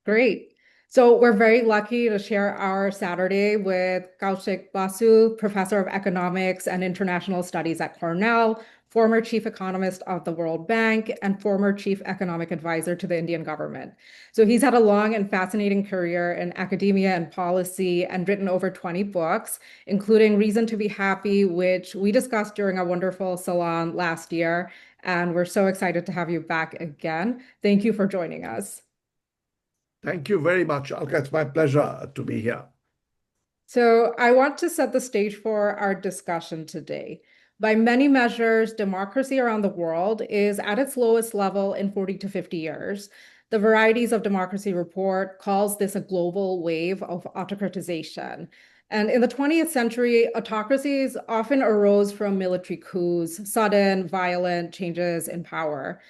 Great. So we're very lucky to share our Saturday with Kaushik Basu, professor of economics and international studies at Cornell, former chief economist of the World Bank, and former chief economic advisor to the Indian government. So he's had a long and fascinating career in academia and policy and written over 20 books, including Reason to be Happy, which we discussed during a wonderful salon last year. And we're so excited to have you back again. Thank you for joining us. Thank you very much, Alka. It's my pleasure to be here. So, I want to set the stage for our discussion today. By many measures, democracy around the world is at its lowest level in 40 to 50 years. The Varieties of Democracy report calls this a global wave of autocratization. And in the 20th century, autocracies often arose from military coups, sudden, violent changes in power.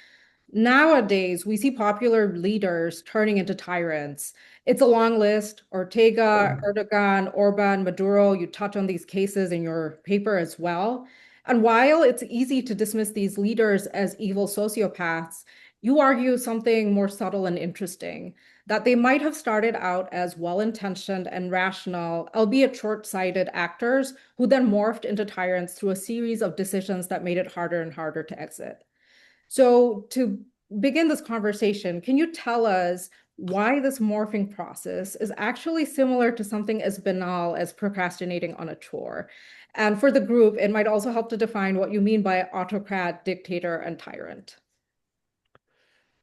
Nowadays, we see popular leaders turning into tyrants. It's a long list. Ortega, Erdogan, Orban, Maduro, you touch on these cases in your paper as well. And while it's easy to dismiss these leaders as evil sociopaths, you argue something more subtle and interesting, that they might have started out as well-intentioned and rational, albeit short-sighted actors who then morphed into tyrants through a series of decisions that made it harder and harder to exit. So, to begin this conversation, can you tell us why this morphing process is actually similar to something as banal as procrastinating on a chore? And for the group, it might also help to define what you mean by autocrat, dictator, and tyrant.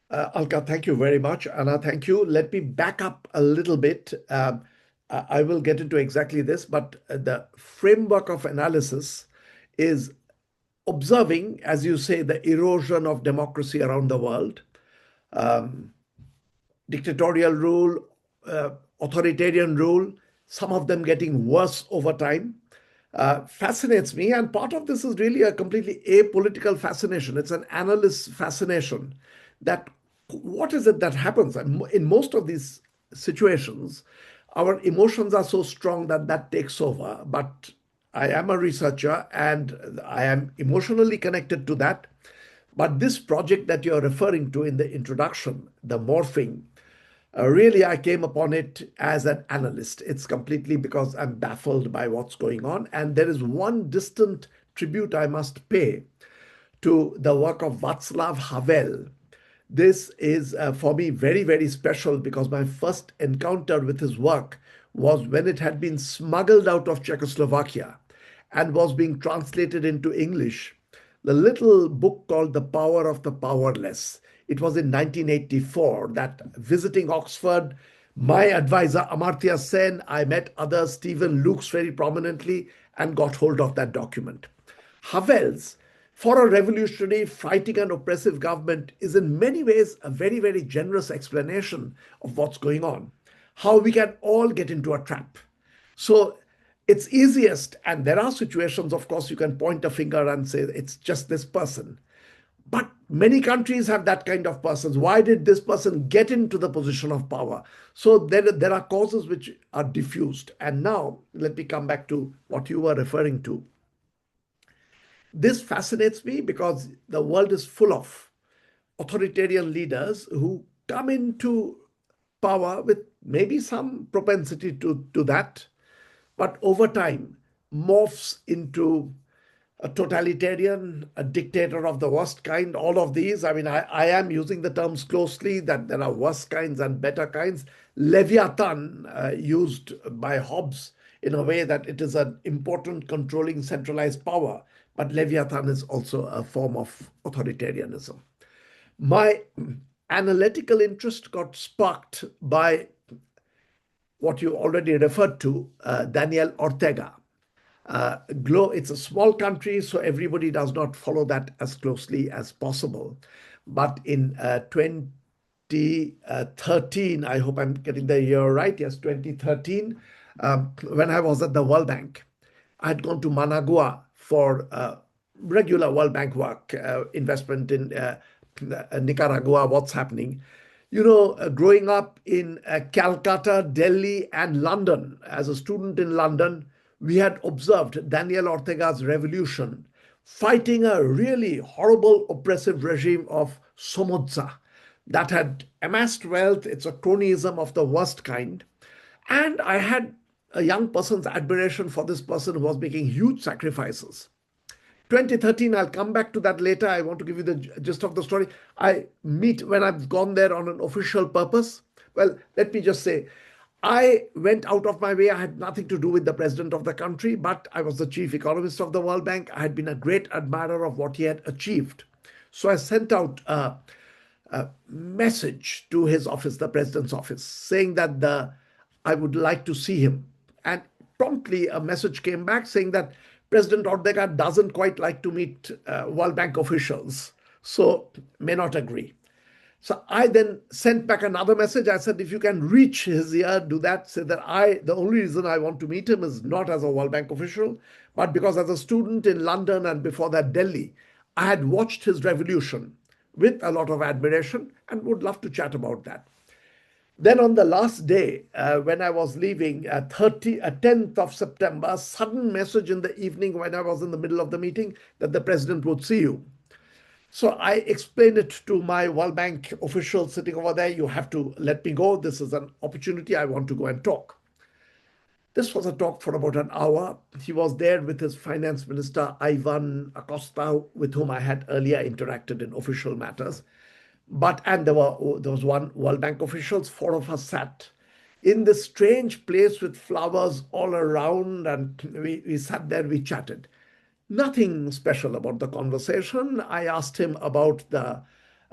Alka, thank you very much. Anna, thank you. Let me back up a little bit. I will get into exactly this, but the framework of analysis is observing, as you say, the erosion of democracy around the world, um, dictatorial rule, authoritarian rule, some of them getting worse over time. Fascinates me. And part of this is really a completely apolitical fascination. It's an analyst's fascination that what is it that happens? And in most of these situations, our emotions are so strong that that takes over. But I am a researcher and I am emotionally connected to that. But this project that you're referring to in the introduction, the morphing, really, I came upon it as an analyst. It's completely because I'm baffled by what's going on. And there is one distant tribute I must pay to the work of Václav Havel. This is for me very, very special because my first encounter with his work was when it had been smuggled out of Czechoslovakia and was being translated into English. The little book called The Power of the Powerless. It was in 1984 that visiting Oxford, my advisor Amartya Sen, I met others, Stephen Lukes very prominently, and got hold of that document. Havel's for a revolutionary fighting an oppressive government is in many ways a very, very generous explanation of what's going on, how we can all get into a trap. So it's easiest, and there are situations, of course, you can point a finger and say it's just this person. But many countries have that kind of persons. Why did this person get into the position of power? So there are causes which are diffused. And now let me come back to what you were referring to. This fascinates me because the world is full of authoritarian leaders who come into power with maybe some propensity to that, but over time morphs into a totalitarian, a dictator of the worst kind, all of these. I mean, I am using the terms closely that there are worse kinds and better kinds. Leviathan, used by Hobbes in a way that it is an important controlling centralized power, but Leviathan is also a form of authoritarianism. My analytical interest got sparked by what you already referred to, Daniel Ortega. It's a small country, so everybody does not follow that as closely as possible. But in 2013, I hope I'm getting the year right, yes, 2013, when I was at the World Bank, I had gone to Managua for regular World Bank work, investment in Nicaragua, what's happening. You know, growing up in Calcutta, Delhi, and London, as a student in London, we had observed Daniel Ortega's revolution fighting a really horrible oppressive regime of Somoza that had amassed wealth. It's a cronyism of the worst kind. And I had a young person's admiration for this person who was making huge sacrifices. 2013, I'll come back to that later. I want to give you the gist of the story. I meet when I've gone there on an official purpose. Well, let me just say, I went out of my way. I had nothing to do with the president of the country, but I was the chief economist of the World Bank. I had been a great admirer of what he had achieved. So I sent out a message to his office, the president's office, saying that I would like to see him. And promptly a message came back saying that President Ortega doesn't quite like to meet World Bank officials, so may not agree. So I then sent back another message. I said, if you can reach his ear, do that. Say that the only reason I want to meet him is not as a World Bank official, but because as a student in London and before that Delhi, I had watched his revolution with a lot of admiration and would love to chat about that. Then on the last day, when I was leaving, 10th of September, a sudden message in the evening when I was in the middle of the meeting that the president would see you. So I explained it to my World Bank official sitting over there. You have to let me go. This is an opportunity. I want to go and talk. This was a talk for about an hour. He was there with his finance minister, Ivan Acosta, with whom I had earlier interacted in official matters. And there was one World Bank officials. Four of us sat in this strange place with flowers all around, and we sat there, we chatted. Nothing special about the conversation. I asked him about the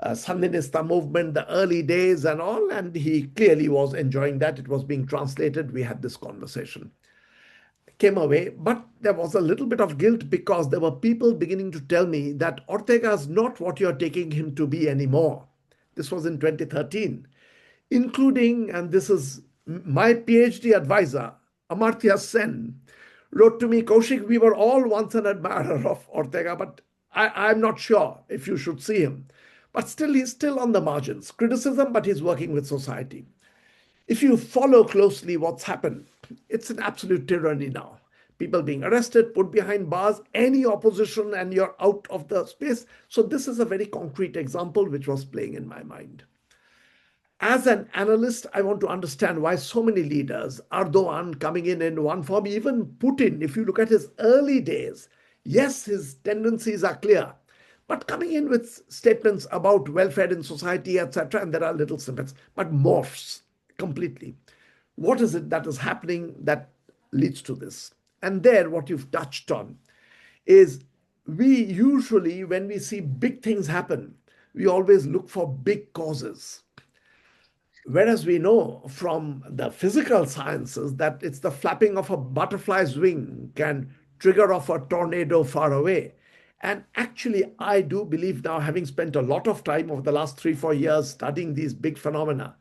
Sandinista movement, the early days and all, and he clearly was enjoying that. It was being translated. We had this conversation. Came away, but there was a little bit of guilt because there were people beginning to tell me that Ortega is not what you're taking him to be anymore. This was in 2013, including, and this is my PhD advisor, Amartya Sen, wrote to me, Kaushik, we were all once an admirer of Ortega, but I'm not sure if you should see him. But still, he's still on the margins. Criticism, but he's working with society. If you follow closely what's happened, it's an absolute tyranny now. People being arrested, put behind bars, any opposition, and you're out of the space. So this is a very concrete example which was playing in my mind. As an analyst, I want to understand why so many leaders, Erdogan coming in one form, even Putin, if you look at his early days, yes, his tendencies are clear, but coming in with statements about welfare in society, etc., and there are little snippets, but morphs completely. What is it that is happening that leads to this? And there, what you've touched on is we usually, when we see big things happen, we always look for big causes. Whereas we know from the physical sciences that it's the flapping of a butterfly's wing can trigger off a tornado far away. And actually, I do believe now, having spent a lot of time over the last 3-4 years studying these big phenomena,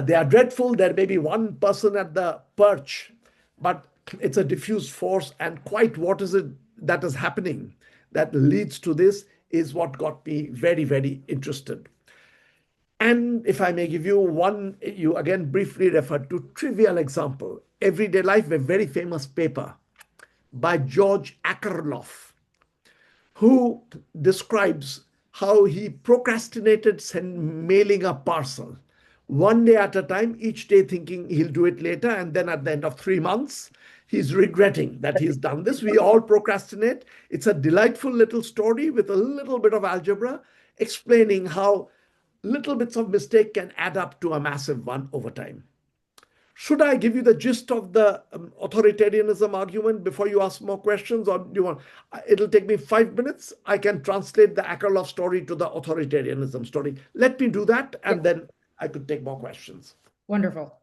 they are dreadful. There may be one person at the perch, but it's a diffuse force. And quite what is it that is happening that leads to this is what got me very, very interested. And if I may give you one, you again briefly referred to trivial example, Everyday Life, a very famous paper by George Akerlof, who describes how he procrastinated mailing a parcel one day at a time, each day thinking he'll do it later. And then at the end of 3 months, he's regretting that he's done this. We all procrastinate. It's a delightful little story with a little bit of algebra explaining how little bits of mistake can add up to a massive one over time. Should I give you the gist of the authoritarianism argument before you ask more questions, or do you want? It'll take me 5 minutes. I can translate the Akerlof story to the authoritarianism story. Let me do that, and then I could take more questions. Wonderful.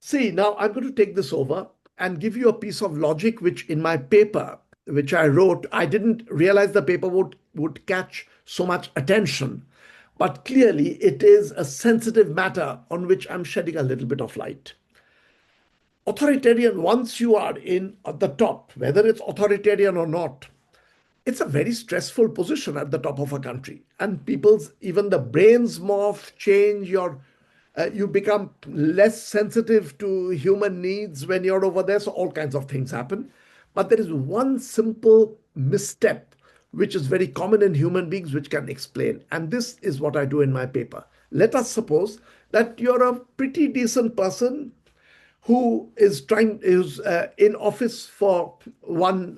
See, now I'm going to take this over and give you a piece of logic, which in my paper, which I wrote, I didn't realize the paper would catch so much attention. But clearly, it is a sensitive matter on which I'm shedding a little bit of light. Authoritarian, once you are at the top, whether it's authoritarian or not, it's a very stressful position at the top of a country. And even the brains morph, change, you become less sensitive to human needs when you're over there. So all kinds of things happen. But there is one simple misstep which is very common in human beings, which can explain. And this is what I do in my paper. Let us suppose that you're a pretty decent person who is in office for one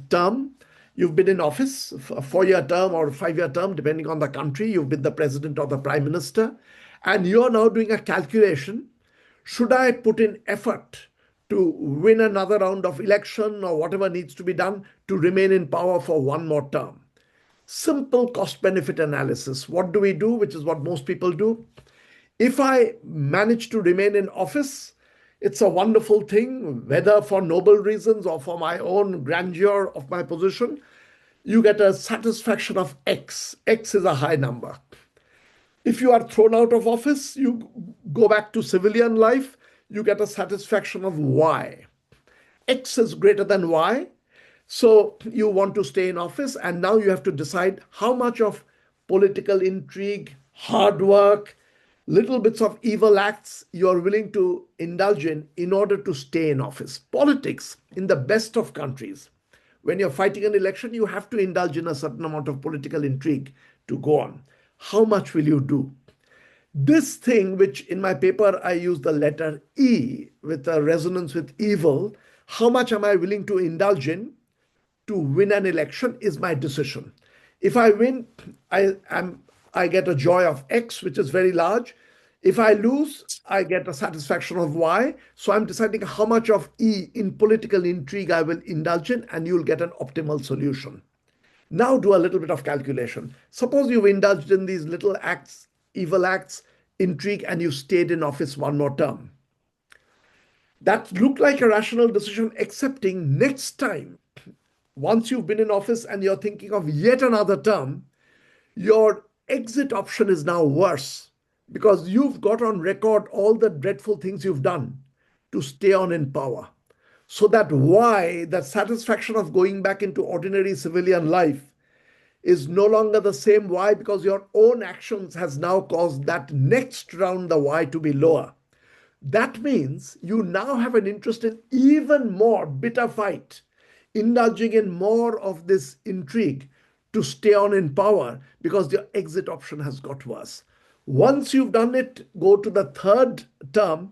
term. You've been in office for a 4-year term or a 5-year term, depending on the country. You've been the president or the prime minister, and you're now doing a calculation. Should I put in effort to win another round of election or whatever needs to be done to remain in power for one more term? Simple cost benefit analysis. What do we do, which is what most people do? If I manage to remain in office, it's a wonderful thing, whether for noble reasons or for my own grandeur of my position. You get a satisfaction of X. X is a high number. If you are thrown out of office, you go back to civilian life, you get a satisfaction of Y. X is greater than Y. So you want to stay in office, and now you have to decide how much of political intrigue, hard work, little bits of evil acts you're willing to indulge in order to stay in office. Politics, in the best of countries, when you're fighting an election, you have to indulge in a certain amount of political intrigue to go on. How much will you do? This thing, which in my paper I use the letter E with a resonance with evil, how much am I willing to indulge in to win an election is my decision. If I win, I get a joy of X, which is very large. If I lose, I get a satisfaction of Y. So I'm deciding how much of E in political intrigue I will indulge in, and you'll get an optimal solution. Now do a little bit of calculation. Suppose you've indulged in these little acts, evil acts, intrigue, and you stayed in office one more term. That looked like a rational decision, excepting next time, once you've been in office and you're thinking of yet another term, your exit option is now worse because you've got on record all the dreadful things you've done to stay on in power. So that why, that satisfaction of going back into ordinary civilian life is no longer the same why, because your own actions has now caused that next round the why to be lower. That means you now have an interest in even more bitter fight, indulging in more of this intrigue to stay on in power because your exit option has got worse. Once you've done it, go to the third term,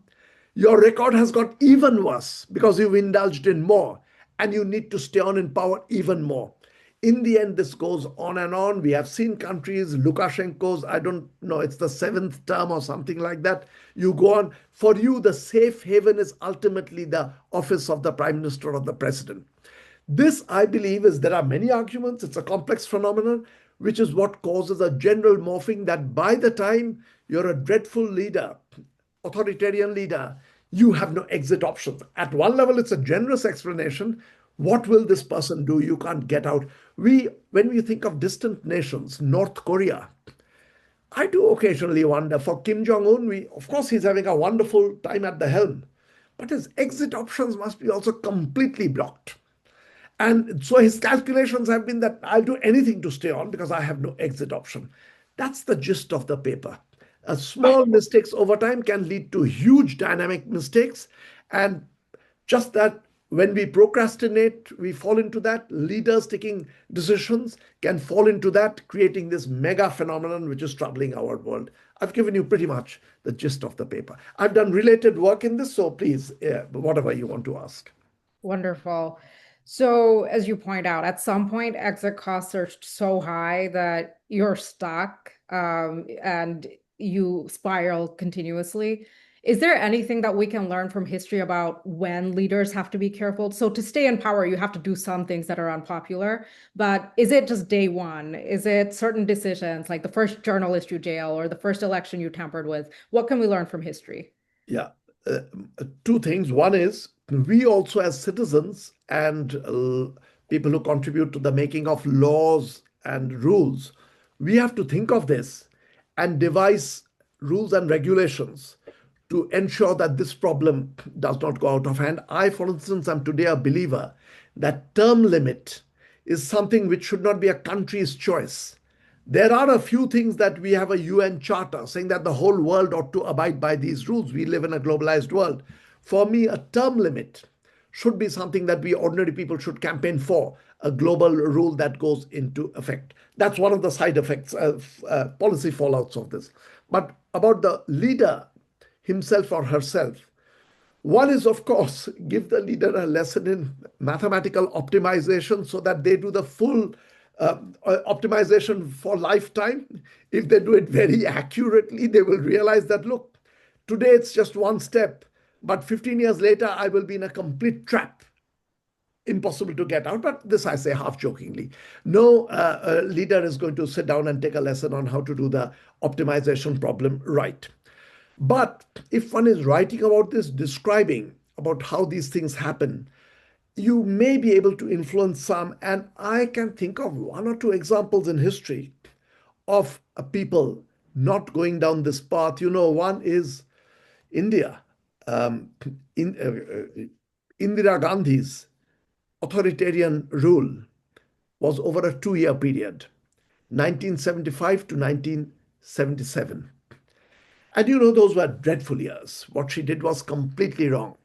your record has got even worse because you've indulged in more and you need to stay on in power even more. In the end, this goes on and on. We have seen countries, Lukashenko's, I don't know, it's the 7th term or something like that. You go on. For you, the safe haven is ultimately the office of the prime minister or the president. This, I believe, there are many arguments. It's a complex phenomenon, which is what causes a general morphing that by the time you're a dreadful leader, authoritarian leader, you have no exit options. At one level, it's a generous explanation. What will this person do? You can't get out. When we think of distant nations, North Korea, I do occasionally wonder, for Kim Jong-un, of course, he's having a wonderful time at the helm, but his exit options must be also completely blocked. And so his calculations have been that I'll do anything to stay on because I have no exit option. That's the gist of the paper. Small mistakes over time can lead to huge dynamic mistakes. And just that when we procrastinate, we fall into that. Leaders taking decisions can fall into that, creating this mega phenomenon which is troubling our world. I've given you pretty much the gist of the paper. I've done related work in this, so please, whatever you want to ask. Wonderful. So, as you point out, at some point, exit costs are so high that you're stuck and you spiral continuously. Is there anything that we can learn from history about when leaders have to be careful? So, to stay in power, you have to do some things that are unpopular. But is it just day one? Is it certain decisions, like the first journalist you jail or the first election you tampered with? What can we learn from history? Yeah, two things. One is we also, as citizens and people who contribute to the making of laws and rules, we have to think of this and devise rules and regulations to ensure that this problem does not go out of hand. I, for instance, am today a believer that term limit is something which should not be a country's choice. There are a few things that we have a UN charter saying that the whole world ought to abide by these rules. We live in a globalized world. For me, a term limit should be something that we ordinary people should campaign for. a global rule that goes into effect. That's one of the side effects, policy fallouts of this. But about the leader himself or herself, one is, of course, give the leader a lesson in mathematical optimization so that they do the full optimization for lifetime. If they do it very accurately, they will realize that, look, today it's just one step, but 15 years later, I will be in a complete trap. Impossible to get out. But this I say half jokingly. No leader is going to sit down and take a lesson on how to do the optimization problem right. But if one is writing about this, describing about how these things happen, you may be able to influence some. And I can think of one or two examples in history of people not going down this path. One is India. Indira Gandhi's authoritarian rule was over a 2-year period, 1975 to 1977. And those were dreadful years. What she did was completely wrong,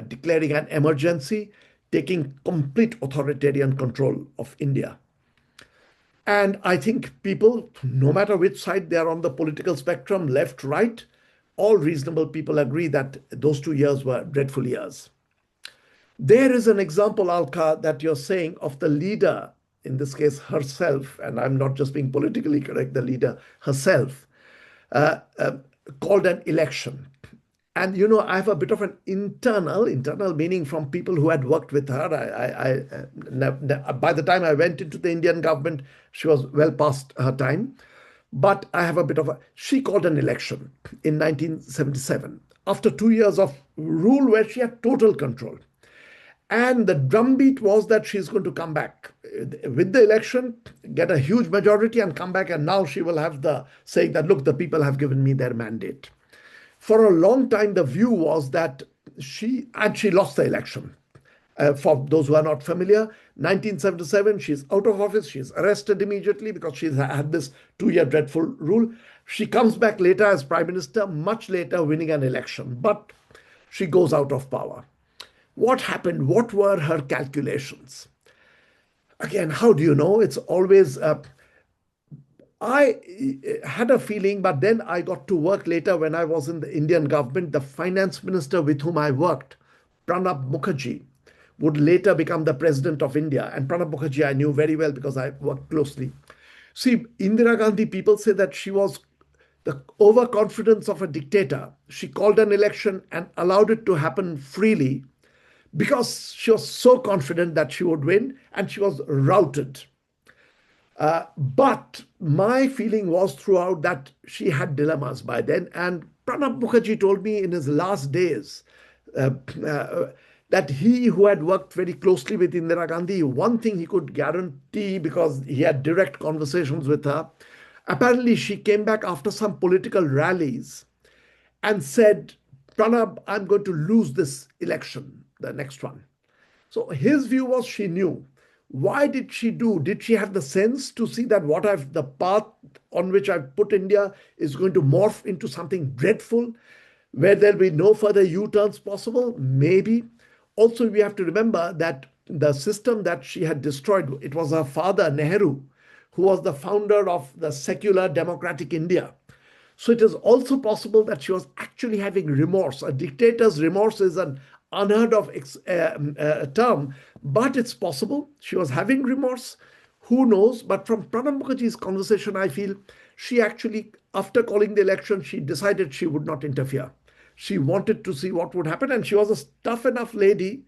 declaring an emergency, taking complete authoritarian control of India. And I think people, no matter which side they are on the political spectrum, left, right, all reasonable people agree that those 2 years were dreadful years. There is an example, Alka, that you're saying of the leader, in this case herself, and I'm not just being politically correct, the leader herself, called an election. And I have a bit of an internal meaning from people who had worked with her. By the time I went into the Indian government, she was well past her time. But I have a bit of she called an election in 1977 after 2 years of rule where she had total control. And the drumbeat was that she's going to come back with the election, get a huge majority and come back. And now she will have the saying that, look, the people have given me their mandate. For a long time, the view was that she lost the election. For those who are not familiar, 1977, she's out of office. She's arrested immediately because she's had this 2-year dreadful rule. She comes back later as prime minister, much later winning an election, but she goes out of power. What happened? What were her calculations? Again, how do you know? It's always, I had a feeling, but then I got to work later when I was in the Indian government. The finance minister with whom I worked, Pranab Mukherjee, would later become the president of India. And Pranab Mukherjee I knew very well because I worked closely. See, Indira Gandhi, people say that she was the overconfidence of a dictator. She called an election and allowed it to happen freely, because she was so confident that she would win, and she was routed. But my feeling was throughout that she had dilemmas by then. And Pranab Mukherjee told me in his last days that he, who had worked very closely with Indira Gandhi, one thing he could guarantee, because he had direct conversations with her, apparently she came back after some political rallies and said, Pranab, I'm going to lose this election, the next one. So his view was she knew. Why did she do? Did she have the sense to see that the path on which I've put India is going to morph into something dreadful, where there'll be no further U-turns possible? Maybe. Also, we have to remember that the system that she had destroyed, it was her father, Nehru, who was the founder of the secular democratic India. So it is also possible that she was actually having remorse. A dictator's remorse is an unheard of term, but it's possible she was having remorse. Who knows? But from Pranab Mukherjee's conversation, I feel she actually, after calling the election, she decided she would not interfere. She wanted to see what would happen, and she was a tough enough lady,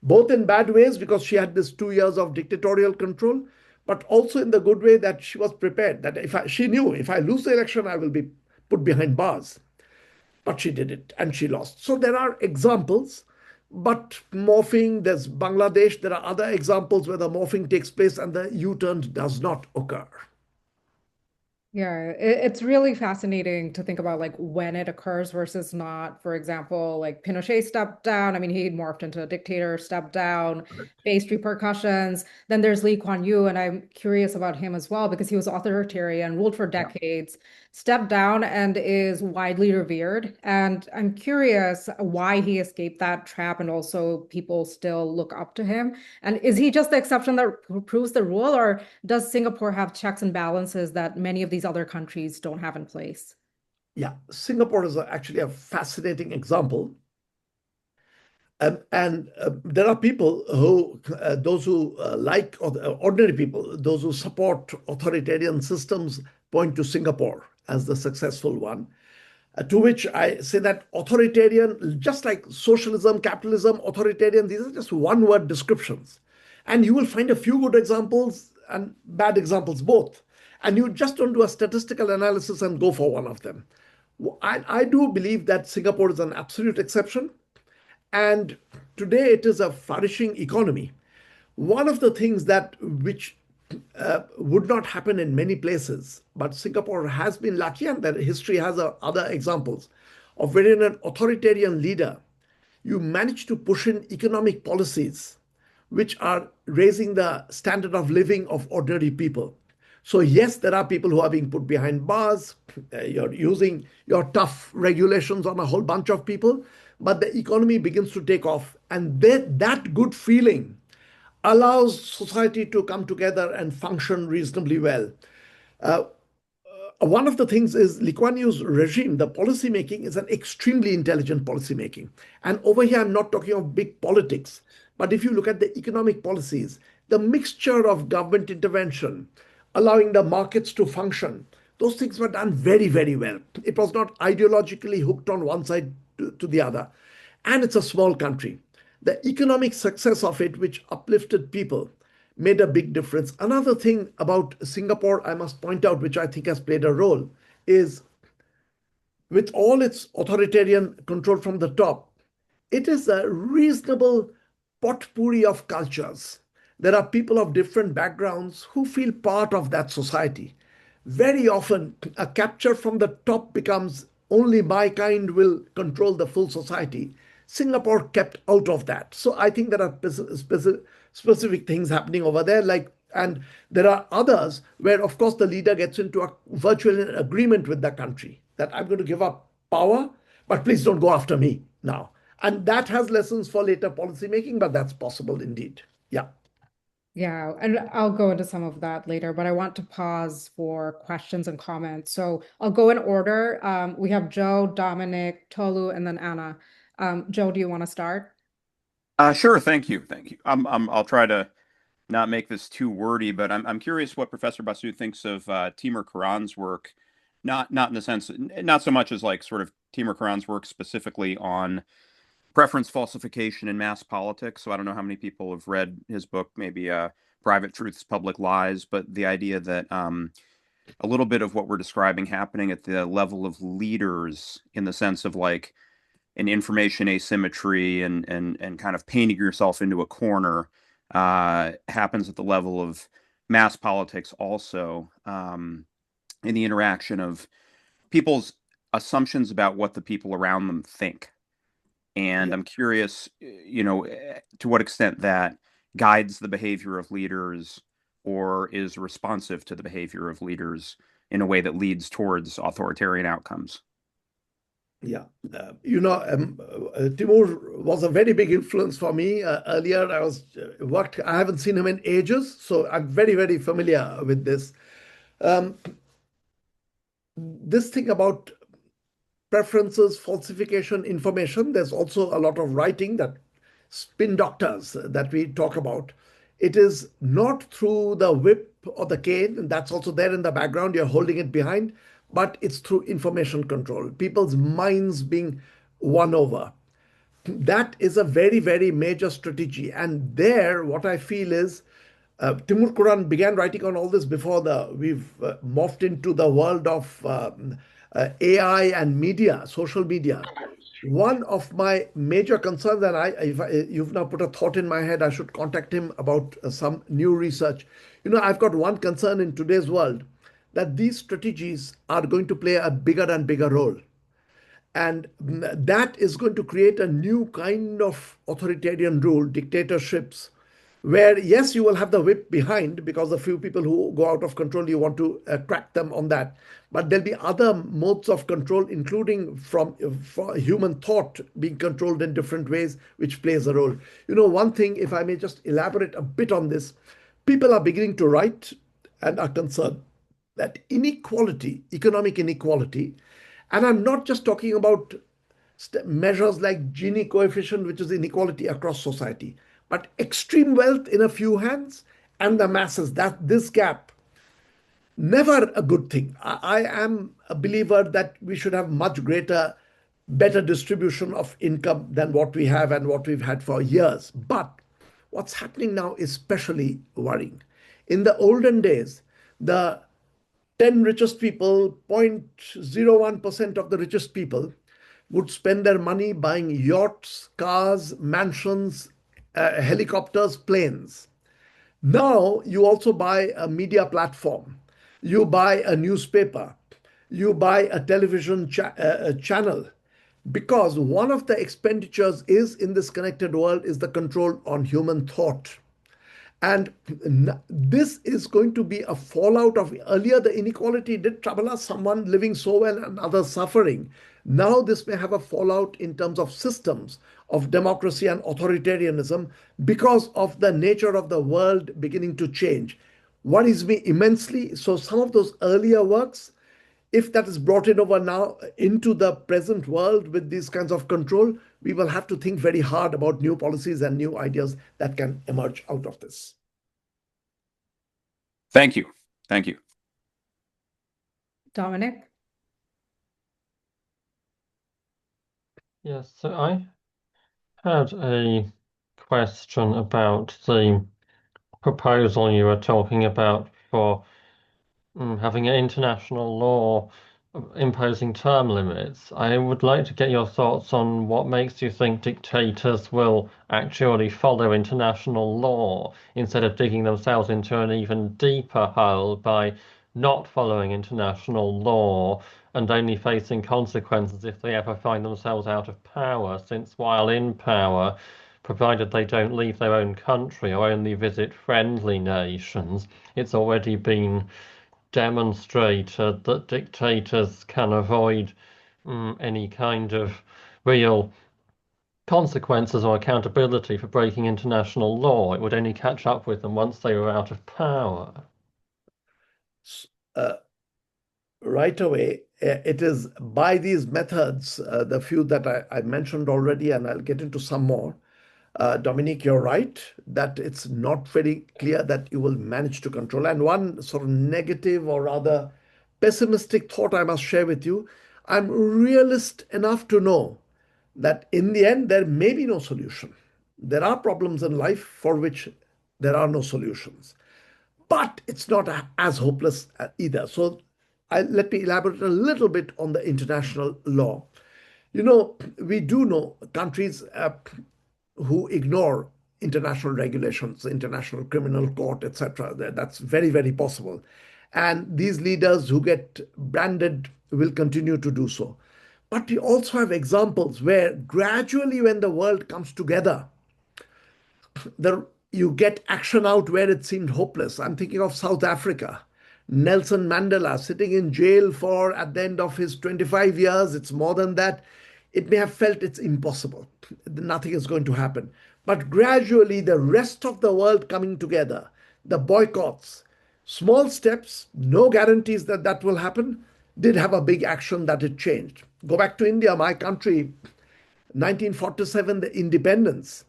both in bad ways because she had this 2 years of dictatorial control, but also in the good way that she was prepared, that she knew if I lose the election, I will be put behind bars. But she did it and she lost. So there are examples. But morphing, there's Bangladesh, there are other examples where the morphing takes place and the U-turn does not occur. Yeah, it's really fascinating to think about like when it occurs versus not. For example, like Pinochet stepped down. I mean, he morphed into a dictator, stepped down, faced repercussions. Then there's Lee Kuan Yew, and I'm curious about him as well because he was authoritarian, ruled for Yeah. decades, stepped down, and is widely revered. And I'm curious why he escaped that trap, and also people still look up to him. And is he just the exception that proves the rule, or does Singapore have checks and balances that many of these other countries don't have in place? Yeah, Singapore is actually a fascinating example. And there are people who, those who like ordinary people, those who support authoritarian systems, point to Singapore as the successful one. To which I say that authoritarian, just like socialism, capitalism, authoritarian, these are just one word descriptions. And you will find a few good examples and bad examples both. And you just don't do a statistical analysis and go for one of them. I do believe that Singapore is an absolute exception. And today it is a flourishing economy. One of the things that which would not happen in many places, but Singapore has been lucky, and that history has other examples of wherein an authoritarian leader, you manage to push in economic policies which are raising the standard of living of ordinary people. So, yes, there are people who are being put behind bars. You're using your tough regulations on a whole bunch of people, but the economy begins to take off. And that good feeling allows society to come together and function reasonably well. Uh, One of the things is Lee Kuan Yew's regime, the policy making is an extremely intelligent policy making. And over here, I'm not talking of big politics, but if you look at the economic policies, the mixture of government intervention, allowing the markets to function, those things were done very, very well. It was not ideologically hooked on one side to the other. And it's a small country. The economic success of it, which uplifted people, made a big difference. Another thing about Singapore, I must point out, which I think has played a role, is with all its authoritarian control from the top, it is a reasonable potpourri of cultures. There are people of different backgrounds who feel part of that society. Very often, a capture from the top becomes only my kind will control the full society. Singapore kept out of that. So I think there are specific things happening over there. And there are others where, of course, the leader gets into a virtual agreement with the country that I'm going to give up power, but please don't go after me now. And that has lessons for later policy making, but that's possible indeed. Yeah. Yeah, and I'll go into some of that later, but I want to pause for questions and comments. So I'll go in order. We have Joe, Dominic, Tolu, and then Anna. Joe, do you want to start? Sure, thank you, thank you. I'll try to not make this too wordy, but I'm curious what Professor Basu thinks of Timur Kuran's work, not in the sense, not so much as like sort of Timur Kuran's work specifically on preference falsification in mass politics. So I don't know how many people have read his book, maybe Private Truths, Public Lies, but the idea that a little bit of what we're describing happening at the level of leaders in the sense of like an information asymmetry and kind of painting yourself into a corner happens at the level of mass politics also, in the interaction of people's assumptions about what the people around them think. And Yeah. I'm curious, to what extent that guides the behavior of leaders or is responsive to the behavior of leaders in a way that leads towards authoritarian outcomes. Yeah. Timur was a very big influence for me. Earlier, I haven't seen him in ages, so I'm very, very familiar with this. Um, this thing about preferences, falsification, information. There's also a lot of writing that spin doctors that we talk about. It is not through the whip or the cane, and that's also there in the background. You're holding it behind, but it's through information control, people's minds being won over. That is a very, very major strategy. And there, what I feel is Timur Kuran began writing on all this before we've morphed into the world of AI and media, social media. One of my major concerns, and you've now put a thought in my head, I should contact him about some new research. I've got one concern in today's world that these strategies are going to play a bigger and bigger role. And that is going to create a new kind of authoritarian rule, dictatorships, where, yes, you will have the whip behind because the few people who go out of control, you want to crack them on that. But there'll be other modes of control, including from human thought being controlled in different ways, which plays a role. One thing, if I may just elaborate a bit on this, people are beginning to write and are concerned that inequality, economic inequality, and I'm not just talking about measures like Gini coefficient, which is inequality across society, but extreme wealth in a few hands and the masses, that this gap, never a good thing. I am a believer that we should have much greater, better distribution of income than what we have and what we've had for years. But what's happening now is especially worrying. In the olden days, the 10 richest people, 0.01% of the richest people, would spend their money buying yachts, cars, mansions, helicopters, planes. Now you also buy a media platform, you buy a newspaper, you buy a television channel, because one of the expenditures is in this connected world is the control on human thought. And this is going to be a fallout of earlier the inequality did trouble us, someone living so well and others suffering. Now this may have a fallout in terms of systems of democracy and authoritarianism because of the nature of the world beginning to change. Worries me immensely. So some of those earlier works, if that is brought in over now into the present world with these kinds of control, we will have to think very hard about new policies and new ideas that can emerge out of this. Thank you. Thank you. Dominic? Yes, so I had a question about the proposal you were talking about for having an international law imposing term limits. I would like to get your thoughts on what makes you think dictators will actually follow international law instead of digging themselves into an even deeper hole by not following international law and only facing consequences if they ever find themselves out of power, since while in power, provided they don't leave their own country or only visit friendly nations, it's already been demonstrated that dictators can avoid any kind of real consequences or accountability for breaking international law. It would only catch up with them once they were out of power. Right away, it is by these methods, the few that I mentioned already, and I'll get into some more. Dominic, you're right that it's not very clear that you will manage to control. And one sort of negative or rather pessimistic thought I must share with you, I'm realist enough to know that in the end, there may be no solution. There are problems in life for which there are no solutions. But it's not as hopeless either. So let me elaborate a little bit on the international law. We do know countries who ignore international regulations, international criminal court, etc. That's very, very possible. And these leaders who get branded will continue to do so. But we also have examples where gradually when the world comes together, you get action out where it seemed hopeless. I'm thinking of South Africa. Nelson Mandela sitting in jail for, at the end of his 25 years, it's more than that. It may have felt it's impossible. Nothing is going to happen. But gradually, the rest of the world coming together, the boycotts, small steps, no guarantees that that will happen, did have a big action that it changed. Go back to India, my country, 1947, the independence.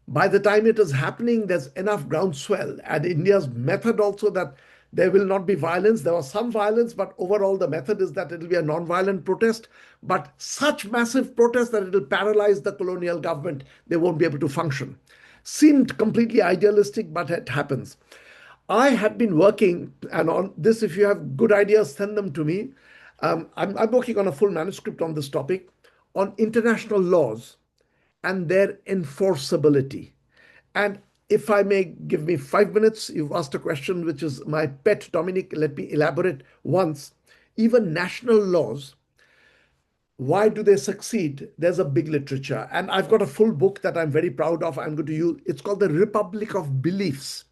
By the time it is happening, there's enough groundswell. And India's method also that there will not be violence. There was some violence, but overall the method is that it will be a non-violent protest, but such massive protest that it will paralyze the colonial government. They won't be able to function. Seemed completely idealistic, but it happens. I have been working, and on this, if you have good ideas, send them to me. I'm working on a full manuscript on this topic, on international laws and their enforceability. And if I may give me 5 minutes, you've asked a question which is my pet, Dominic. Let me elaborate once. Even national laws, why do they succeed? There's a big literature. And I've got a full book that I'm very proud of. I'm going to use. It's called The Republic of Beliefs.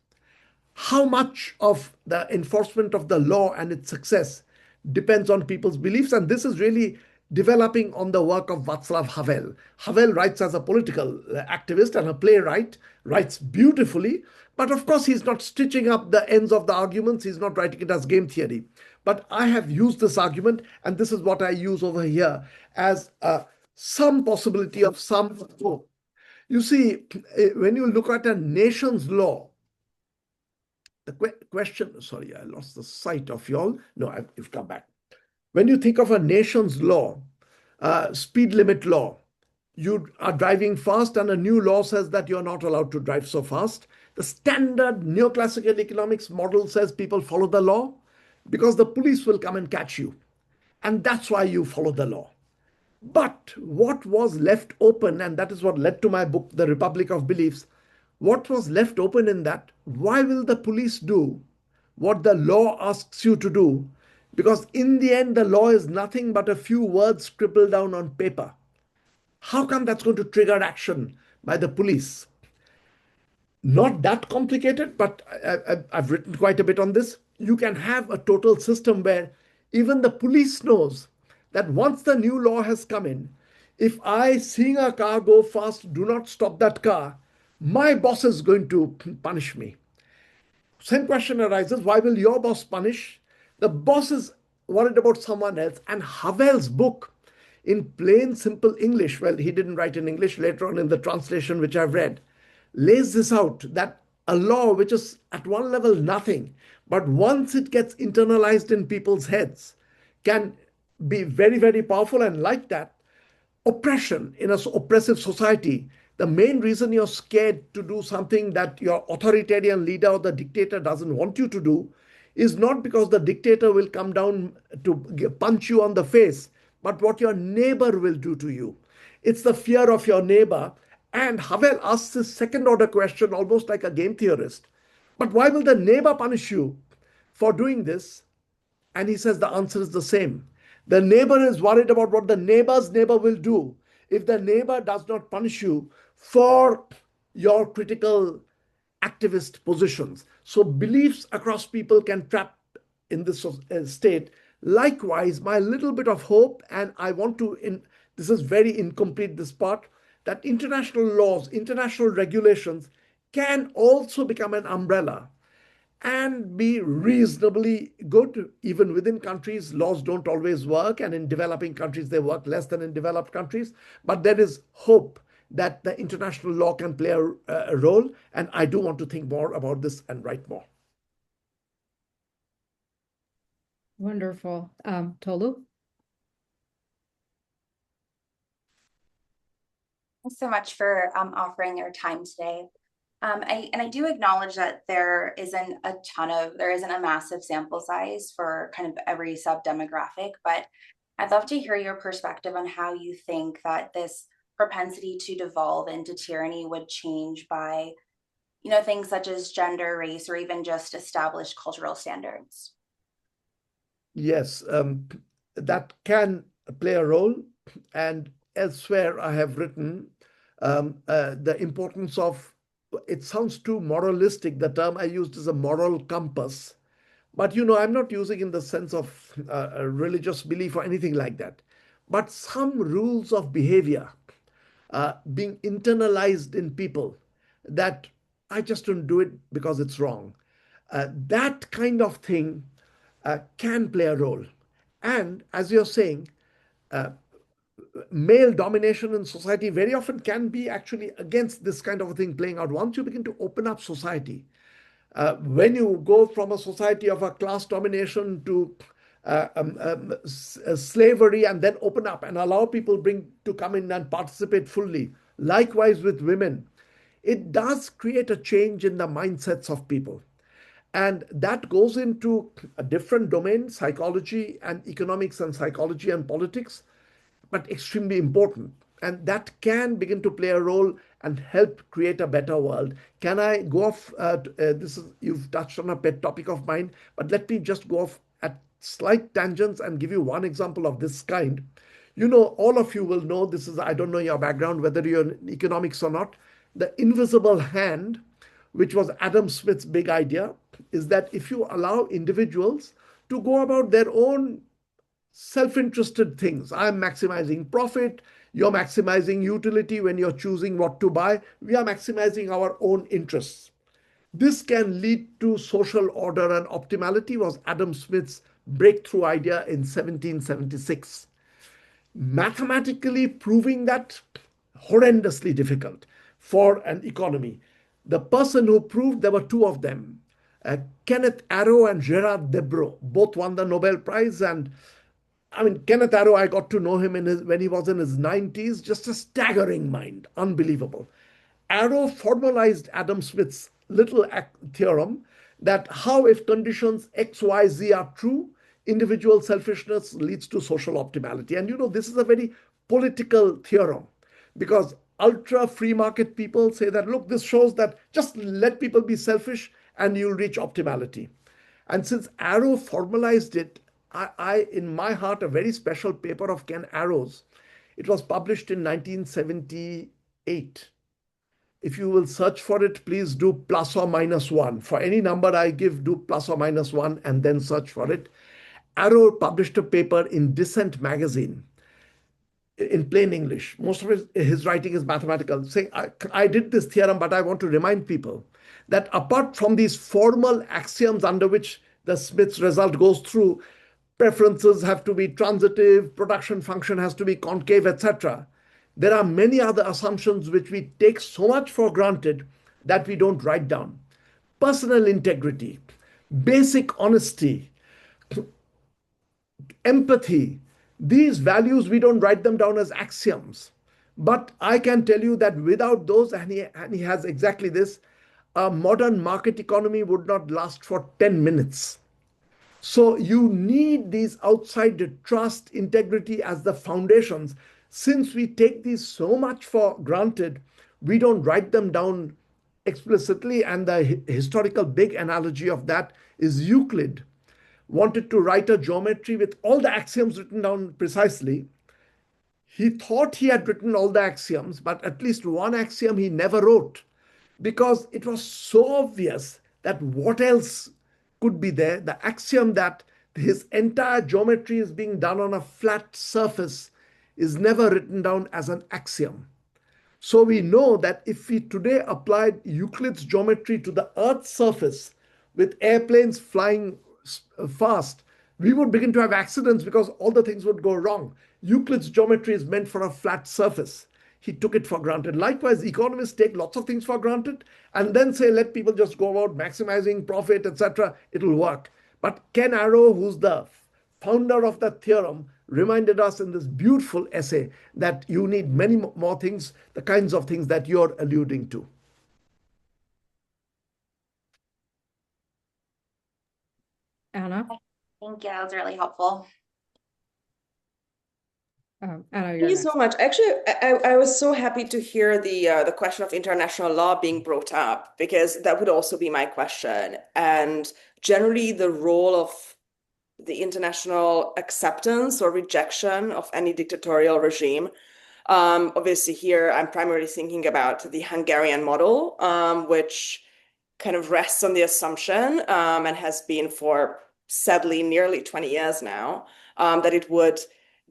How much of the enforcement of the law and its success depends on people's beliefs. And this is really developing on the work of Václav Havel. Havel writes as a political activist and a playwright, writes beautifully. But of course, he's not stitching up the ends of the arguments. He's not writing it as game theory. But I have used this argument, and this is what I use over here as some possibility of some hope. You see, when you look at a nation's law, the question, sorry, I lost the sight of y'all. No, you've come back. When you think of a nation's law, speed limit law, you are driving fast and a new law says that you're not allowed to drive so fast. The standard neoclassical economics model says people follow the law because the police will come and catch you. And that's why you follow the law. But what was left open, and that is what led to my book, The Republic of Beliefs, what was left open in that, why will the police do what the law asks you to do? Because in the end, the law is nothing but a few words scribbled down on paper. How come that's going to trigger action by the police? Not that complicated, but I've written quite a bit on this. You can have a total system where even the police knows that once the new law has come in, if I, seeing a car go fast, do not stop that car, my boss is going to punish me. Same question arises, why will your boss punish? The boss is worried about someone else. And Havel's book, in plain, simple English, well, he didn't write in English, later on in the translation which I've read, lays this out, that a law which is at one level nothing, but once it gets internalized in people's heads, can be very, very powerful. And like that, oppression in an oppressive society, the main reason you're scared to do something that your authoritarian leader or the dictator doesn't want you to do is not because the dictator will come down to punch you on the face, but what your neighbor will do to you. It's the fear of your neighbor. And Havel asks this second order question almost like a game theorist. But why will the neighbor punish you for doing this? And he says the answer is the same. The neighbor is worried about what the neighbor's neighbor will do if the neighbor does not punish you for your critical activist positions. So beliefs across people can trap in this state. Likewise, my little bit of hope, and I want to, this is very incomplete, this part, that international laws, international regulations can also become an umbrella and be reasonably good. Even within countries, laws don't always work, and in developing countries, they work less than in developed countries. But there is hope that the international law can play a role, and I do want to think more about this and write more. Wonderful. Tolu? Thanks so much for offering your time today. I do acknowledge that there isn't a massive sample size for kind of every sub-demographic, but I'd love to hear your perspective on how you think that this propensity to devolve into tyranny would change by, things such as gender, race, or even just established cultural standards. Yes, that can play a role. And elsewhere, I have written the importance of, it sounds too moralistic. The term I used is a moral compass. But, I'm not using in the sense of a religious belief or anything like that. But some rules of behavior being internalized in people that I just don't do it because it's wrong. That kind of thing can play a role. And as you're saying, male domination in society very often can be actually against this kind of a thing playing out. Once you begin to open up society, when you go from a society of a class domination to slavery and then open up and allow people to come in and participate fully, likewise with women, it does create a change in the mindsets of people. And that goes into a different domain, psychology and economics and psychology and politics, but extremely important. and that can begin to play a role and help create a better world. Can I go off? This is, you've touched on a pet topic of mine, but let me just go off at slight tangents and give you one example of this kind. You know, all of you will know this is, I don't know your background, whether you're in economics or not. The invisible hand, which was Adam Smith's big idea, is that if you allow individuals to go about their own self-interested things, I'm maximizing profit, you're maximizing utility when you're choosing what to buy, we are maximizing our own interests. This can lead to social order and optimality, was Adam Smith's breakthrough idea in 1776. Mathematically proving that, horrendously difficult for an economy. The person who proved, there were two of them, Kenneth Arrow and Gerard Debreu, both won the Nobel Prize. And I mean, Kenneth Arrow, I got to know him when he was in his 90s, just a staggering mind, unbelievable. Arrow formalized Adam Smith's little theorem that how, if conditions X, Y, Z are true, individual selfishness leads to social optimality. And you know, this is a very political theorem, because ultra free market people say that, look, this shows that just let people be selfish and you'll reach optimality. And since Arrow formalized it, I, in my heart, a very special paper of Ken Arrow's. It was published in 1978. If you will search for it, please do plus or minus one. For any number I give, do plus or minus one and then search for it. Arrow published a paper in Dissent magazine in plain English. Most of his writing is mathematical, saying, I did this theorem, but I want to remind people that apart from these formal axioms under which the Smith's result goes through, preferences have to be transitive, production function has to be concave, etc. There are many other assumptions which we take so much for granted that we don't write down. Personal integrity, basic honesty, empathy, these values, we don't write them down as axioms. But I can tell you that without those, and he has exactly this, a modern market economy would not last for 10 minutes. So you need these outside trust, integrity as the foundations. Since we take these so much for granted, we don't write them down explicitly. And the historical big analogy of that is Euclid wanted to write a geometry with all the axioms written down precisely. He thought he had written all the axioms, but at least one axiom he never wrote, because it was so obvious that what else could be there. The axiom that his entire geometry is being done on a flat surface is never written down as an axiom. So we know that if we today applied Euclid's geometry to the Earth's surface with airplanes flying fast, we would begin to have accidents because all the things would go wrong. Euclid's geometry is meant for a flat surface. He took it for granted. Likewise, economists take lots of things for granted and then say, let people just go about maximizing profit, etc. It'll work. But Ken Arrow, who's the founder of that theorem, reminded us in this beautiful essay that you need many more things, the kinds of things that you're alluding to. Anna? Thank you. That was really helpful. Anna, Thank you so much. Actually, I was so happy to hear the question of international law being brought up, because that would also be my question. And generally, the role of the international acceptance or rejection of any dictatorial regime. Obviously, here I'm primarily thinking about the Hungarian model, which kind of rests on the assumption and has been for, sadly, nearly 20 years now, that it would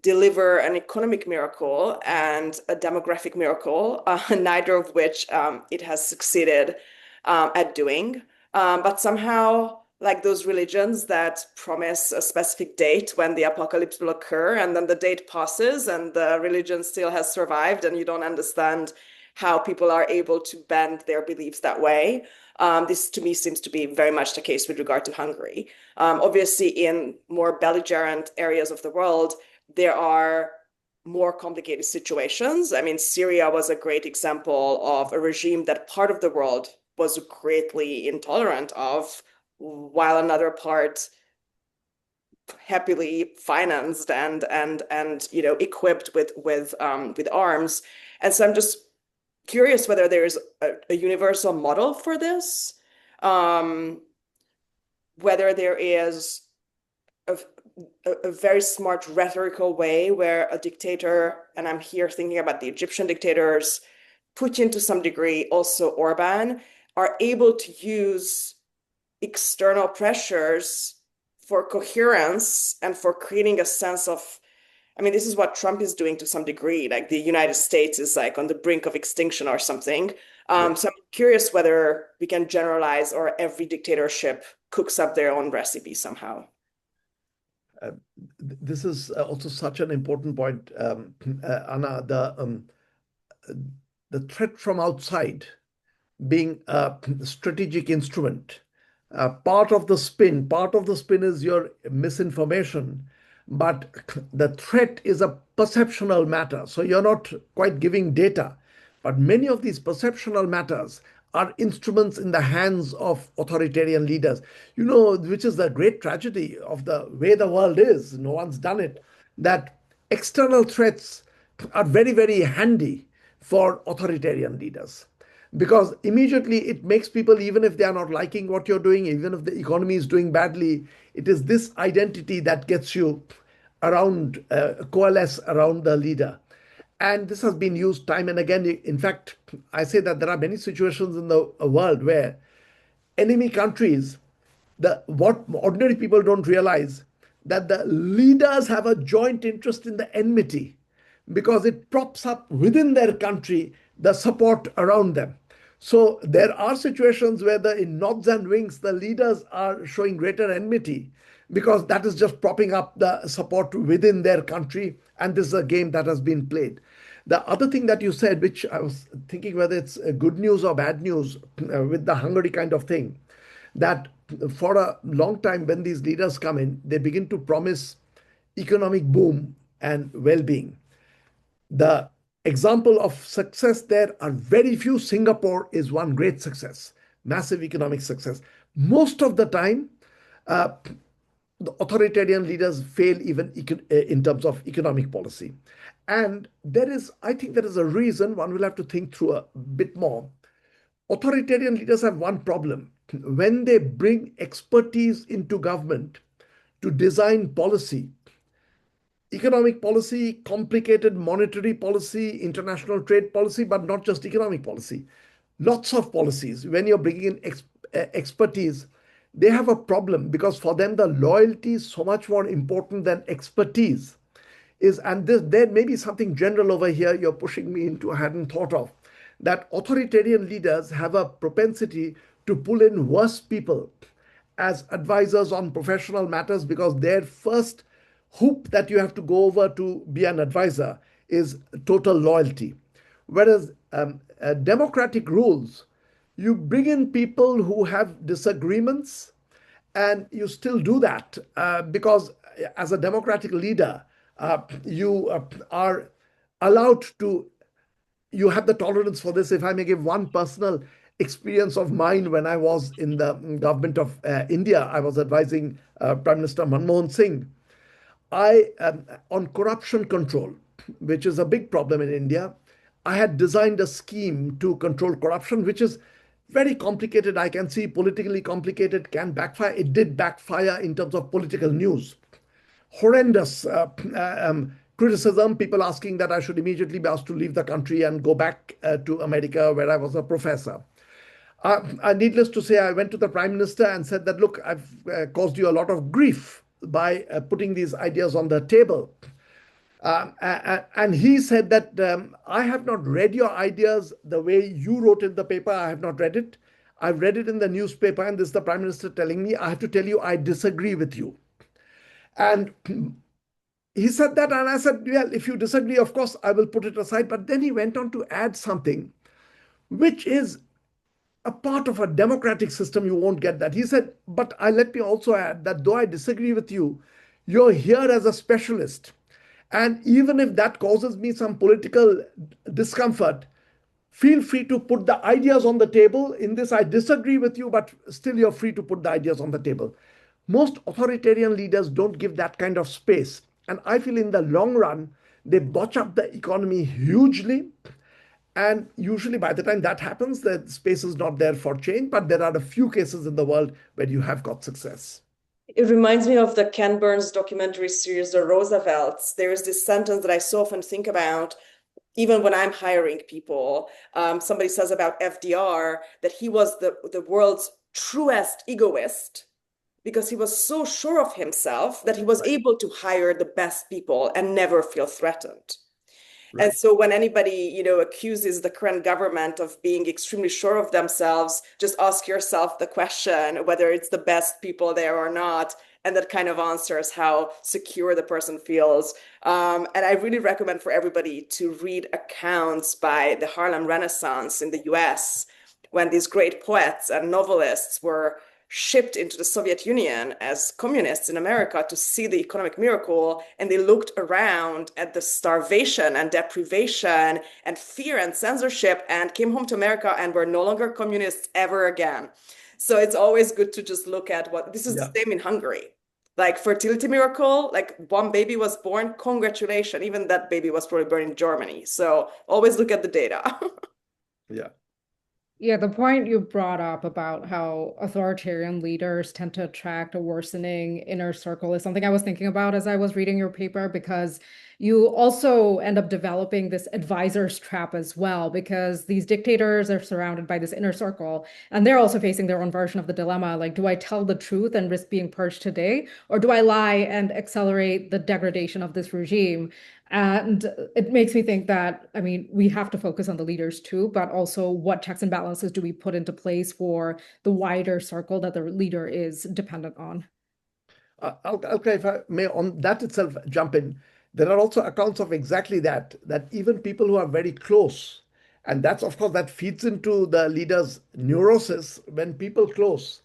deliver an economic miracle and a demographic miracle, neither of which it has succeeded at doing. But somehow, like those religions that promise a specific date when the apocalypse will occur, and then the date passes and the religion still has survived, and you don't understand how people are able to bend their beliefs that way. This to me seems to be very much the case with regard to Hungary. Obviously, in more belligerent areas of the world, there are more complicated situations. I mean, Syria was a great example of a regime that part of the world was greatly intolerant of, while another part happily financed and equipped with arms. And so I'm just curious whether there's a universal model for this, whether there is a very smart rhetorical way where a dictator, and I'm here thinking about the Egyptian dictators, Putin to some degree, also Orban, are able to use external pressures for coherence and for creating a sense of, I mean, this is what Trump is doing to some degree. Like the United States is like on the brink of extinction or something. So I'm curious whether we can generalize or every dictatorship cooks up their own recipe somehow. This is also such an important point, Anna. The threat from outside being a strategic instrument. Part of the spin is your misinformation, but the threat is a perceptional matter. So you're not quite giving data, but many of these perceptional matters are instruments in the hands of authoritarian leaders. Which is the great tragedy of the way the world is. No one's done it. That external threats are very, very handy for authoritarian leaders, because immediately it makes people, even if they are not liking what you're doing, even if the economy is doing badly, it is this identity that gets you around, coalesce around the leader. And this has been used time and again. In fact, I say that there are many situations in the world where enemy countries, what ordinary people don't realize, that the leaders have a joint interest in the enmity, because it props up within their country the support around them. So there are situations where in nods and winks, the leaders are showing greater enmity, because that is just propping up the support within their country. And this is a game that has been played. The other thing that you said, which I was thinking whether it's good news or bad news, with the Hungary kind of thing, that for a long time when these leaders come in, they begin to promise economic boom and well-being. The example of success there are very few. Singapore is one great success, massive economic success. Most of the time, the authoritarian leaders fail even in terms of economic policy. And I think there is a reason. One will have to think through a bit more. Authoritarian leaders have one problem. When they bring expertise into government to design policy, economic policy, complicated monetary policy, international trade policy, but not just economic policy, lots of policies. When you're bringing in expertise, they have a problem, because for them, the loyalty is so much more important than expertise. There may be something general over here you're pushing me into I hadn't thought of, that authoritarian leaders have a propensity to pull in worse people as advisors on professional matters, because their first hoop that you have to go over to be an advisor is total loyalty. Whereas democratic rules, you bring in people who have disagreements, and you still do that because as a democratic leader, you are allowed to, you have the tolerance for this. If I may give one personal experience of mine, when I was in the government of India, I was advising Prime Minister Manmohan Singh. On corruption control, which is a big problem in India, I had designed a scheme to control corruption, which is very complicated. I can see politically complicated, can backfire. It did backfire in terms of political news. Horrendous criticism, people asking that I should immediately be asked to leave the country and go back to America, where I was a professor. Needless to say, I went to the Prime Minister and said that, look, I've caused you a lot of grief by putting these ideas on the table. And he said that I have not read your ideas the way you wrote in the paper. I have not read it. I've read it in the newspaper, and this is the Prime Minister telling me, I have to tell you, I disagree with you. And he said that, and I said, well, if you disagree, of course, I will put it aside. But then he went on to add something, which is a part of a democratic system. You won't get that. He said, but let me also add that though I disagree with you, you're here as a specialist. And even if that causes me some political discomfort, feel free to put the ideas on the table. In this, I disagree with you, but still you're free to put the ideas on the table. Most authoritarian leaders don't give that kind of space. And I feel in the long run, they botch up the economy hugely. And usually by the time that happens, the space is not there for change. But there are a few cases in the world where you have got success. It reminds me of the Ken Burns documentary series, The Roosevelts. There is this sentence that I so often think about, even when I'm hiring people. Somebody says about FDR that he was the world's truest egoist because he was so sure of himself that he was able to hire the best people and never feel threatened. Right. And so when anybody, accuses the current government of being extremely sure of themselves, just ask yourself the question whether it's the best people there or not. And that kind of answers how secure the person feels. And I really recommend for everybody to read accounts by the Harlem Renaissance in the US, when these great poets and novelists were shipped into the Soviet Union as communists in America to see the economic miracle. And they looked around at the starvation and deprivation and fear and censorship and came home to America and were no longer communists ever again. So it's always good to just look at this is the same in Hungary. Like fertility miracle, like one baby was born, congratulations. Even that baby was probably born in Germany. So always look at the data. Yeah. Yeah, the point you brought up about how authoritarian leaders tend to attract a worsening inner circle is something I was thinking about as I was reading your paper, because you also end up developing this advisor's trap as well, because these dictators are surrounded by this inner circle and they're also facing their own version of the dilemma. Like, do I tell the truth and risk being purged today, or do I lie and accelerate the degradation of this regime? And it makes me think that, I mean, we have to focus on the leaders too, but also what checks and balances do we put into place for the wider circle that the leader is dependent on? Okay, if I may, on that itself, jump in. There are also accounts of exactly that, that even people who are very close, and that's, of course, that feeds into the leader's neurosis when people close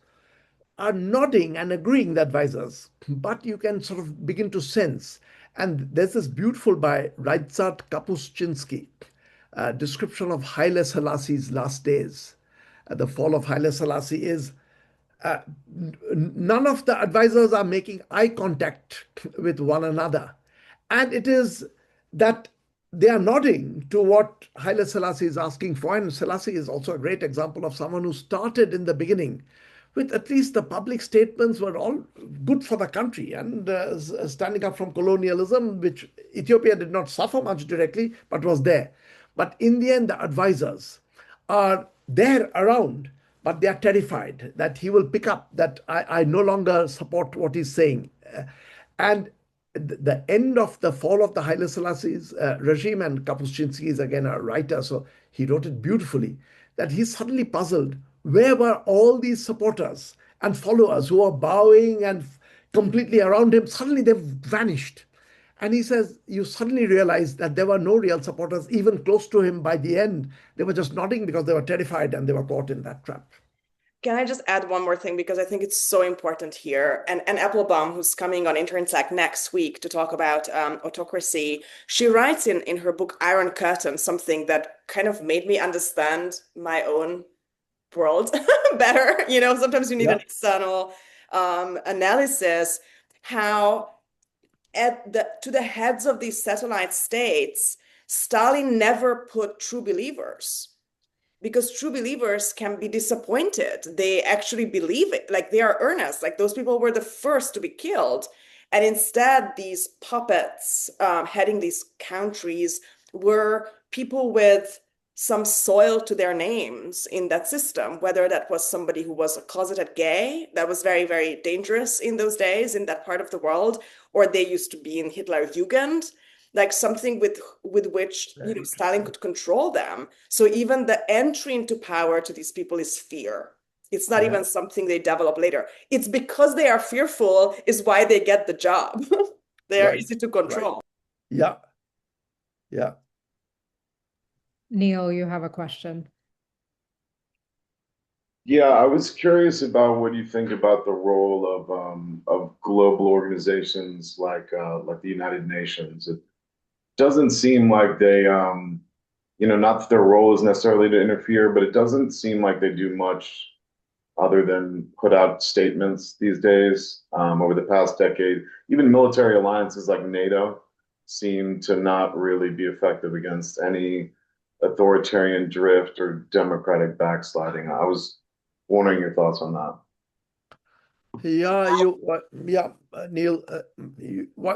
are nodding and agreeing, the advisors, but you can sort of begin to sense. And there's this beautiful by Rydzard Kapuscinski description of Haile Selassie's last days. The fall of Haile Selassie is uh, none of the advisors are making eye contact with one another. And it is that they are nodding to what Haile Selassie is asking for. And Selassie is also a great example of someone who started in the beginning with at least the public statements were all good for the country and standing up from colonialism, which Ethiopia did not suffer much directly, but was there. But in the end, the advisors are there around, but they are terrified that he will pick up that I no longer support what he's saying. And the end of the fall of the Haile Selassie's regime, and Kapuscinski is again a writer, so he wrote it beautifully, that he's suddenly puzzled. Where were all these supporters and followers who are bowing and completely around him? Suddenly they've vanished. And he says, you suddenly realize that there were no real supporters even close to him by the end. They were just nodding because they were terrified and they were caught in that trap. Can I just add one more thing, because I think it's so important here. And Applebaum, who's coming on Internsac next week to talk about autocracy, she writes in her book Iron Curtain something that kind of made me understand my own world better. Sometimes you need an external analysis. How to the heads of these satellite states, Stalin never put true believers, because true believers can be disappointed. They actually believe it, like they are earnest, like those people were the first to be killed. And instead, these puppets heading these countries were people with some soil to their names in that system, whether that was somebody who was a closeted gay, that was very, very dangerous in those days in that part of the world, or they used to be in Hitler Jugend, like something with which Stalin could control them. So even the entry into power to these people is fear. It's not even something they develop later. It's because they are fearful is why they get the job. They are easy to control. Yeah. Yeah. Neil, you have a question. Yeah, I was curious about what you think about the role of global organizations like the United Nations. It doesn't seem like they not that their role is necessarily to interfere, but it doesn't seem like they do much other than put out statements these days. Over the past decade, even military alliances like NATO seem to not really be effective against any authoritarian drift or democratic backsliding. I was wondering your thoughts on that. Neil,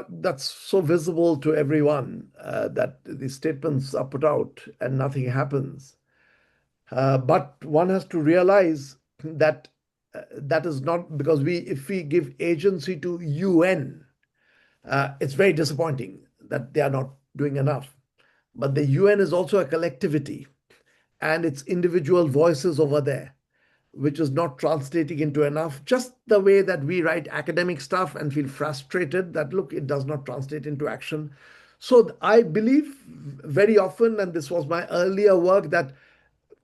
that's so visible to everyone that the statements are put out and nothing happens. But one has to realize that that is not because if we give agency to UN, it's very disappointing that they are not doing enough. But the UN is also a collectivity, and it's individual voices over there, which is not translating into enough. Just the way that we write academic stuff and feel frustrated that, look, it does not translate into action. So I believe very often, and this was my earlier work, that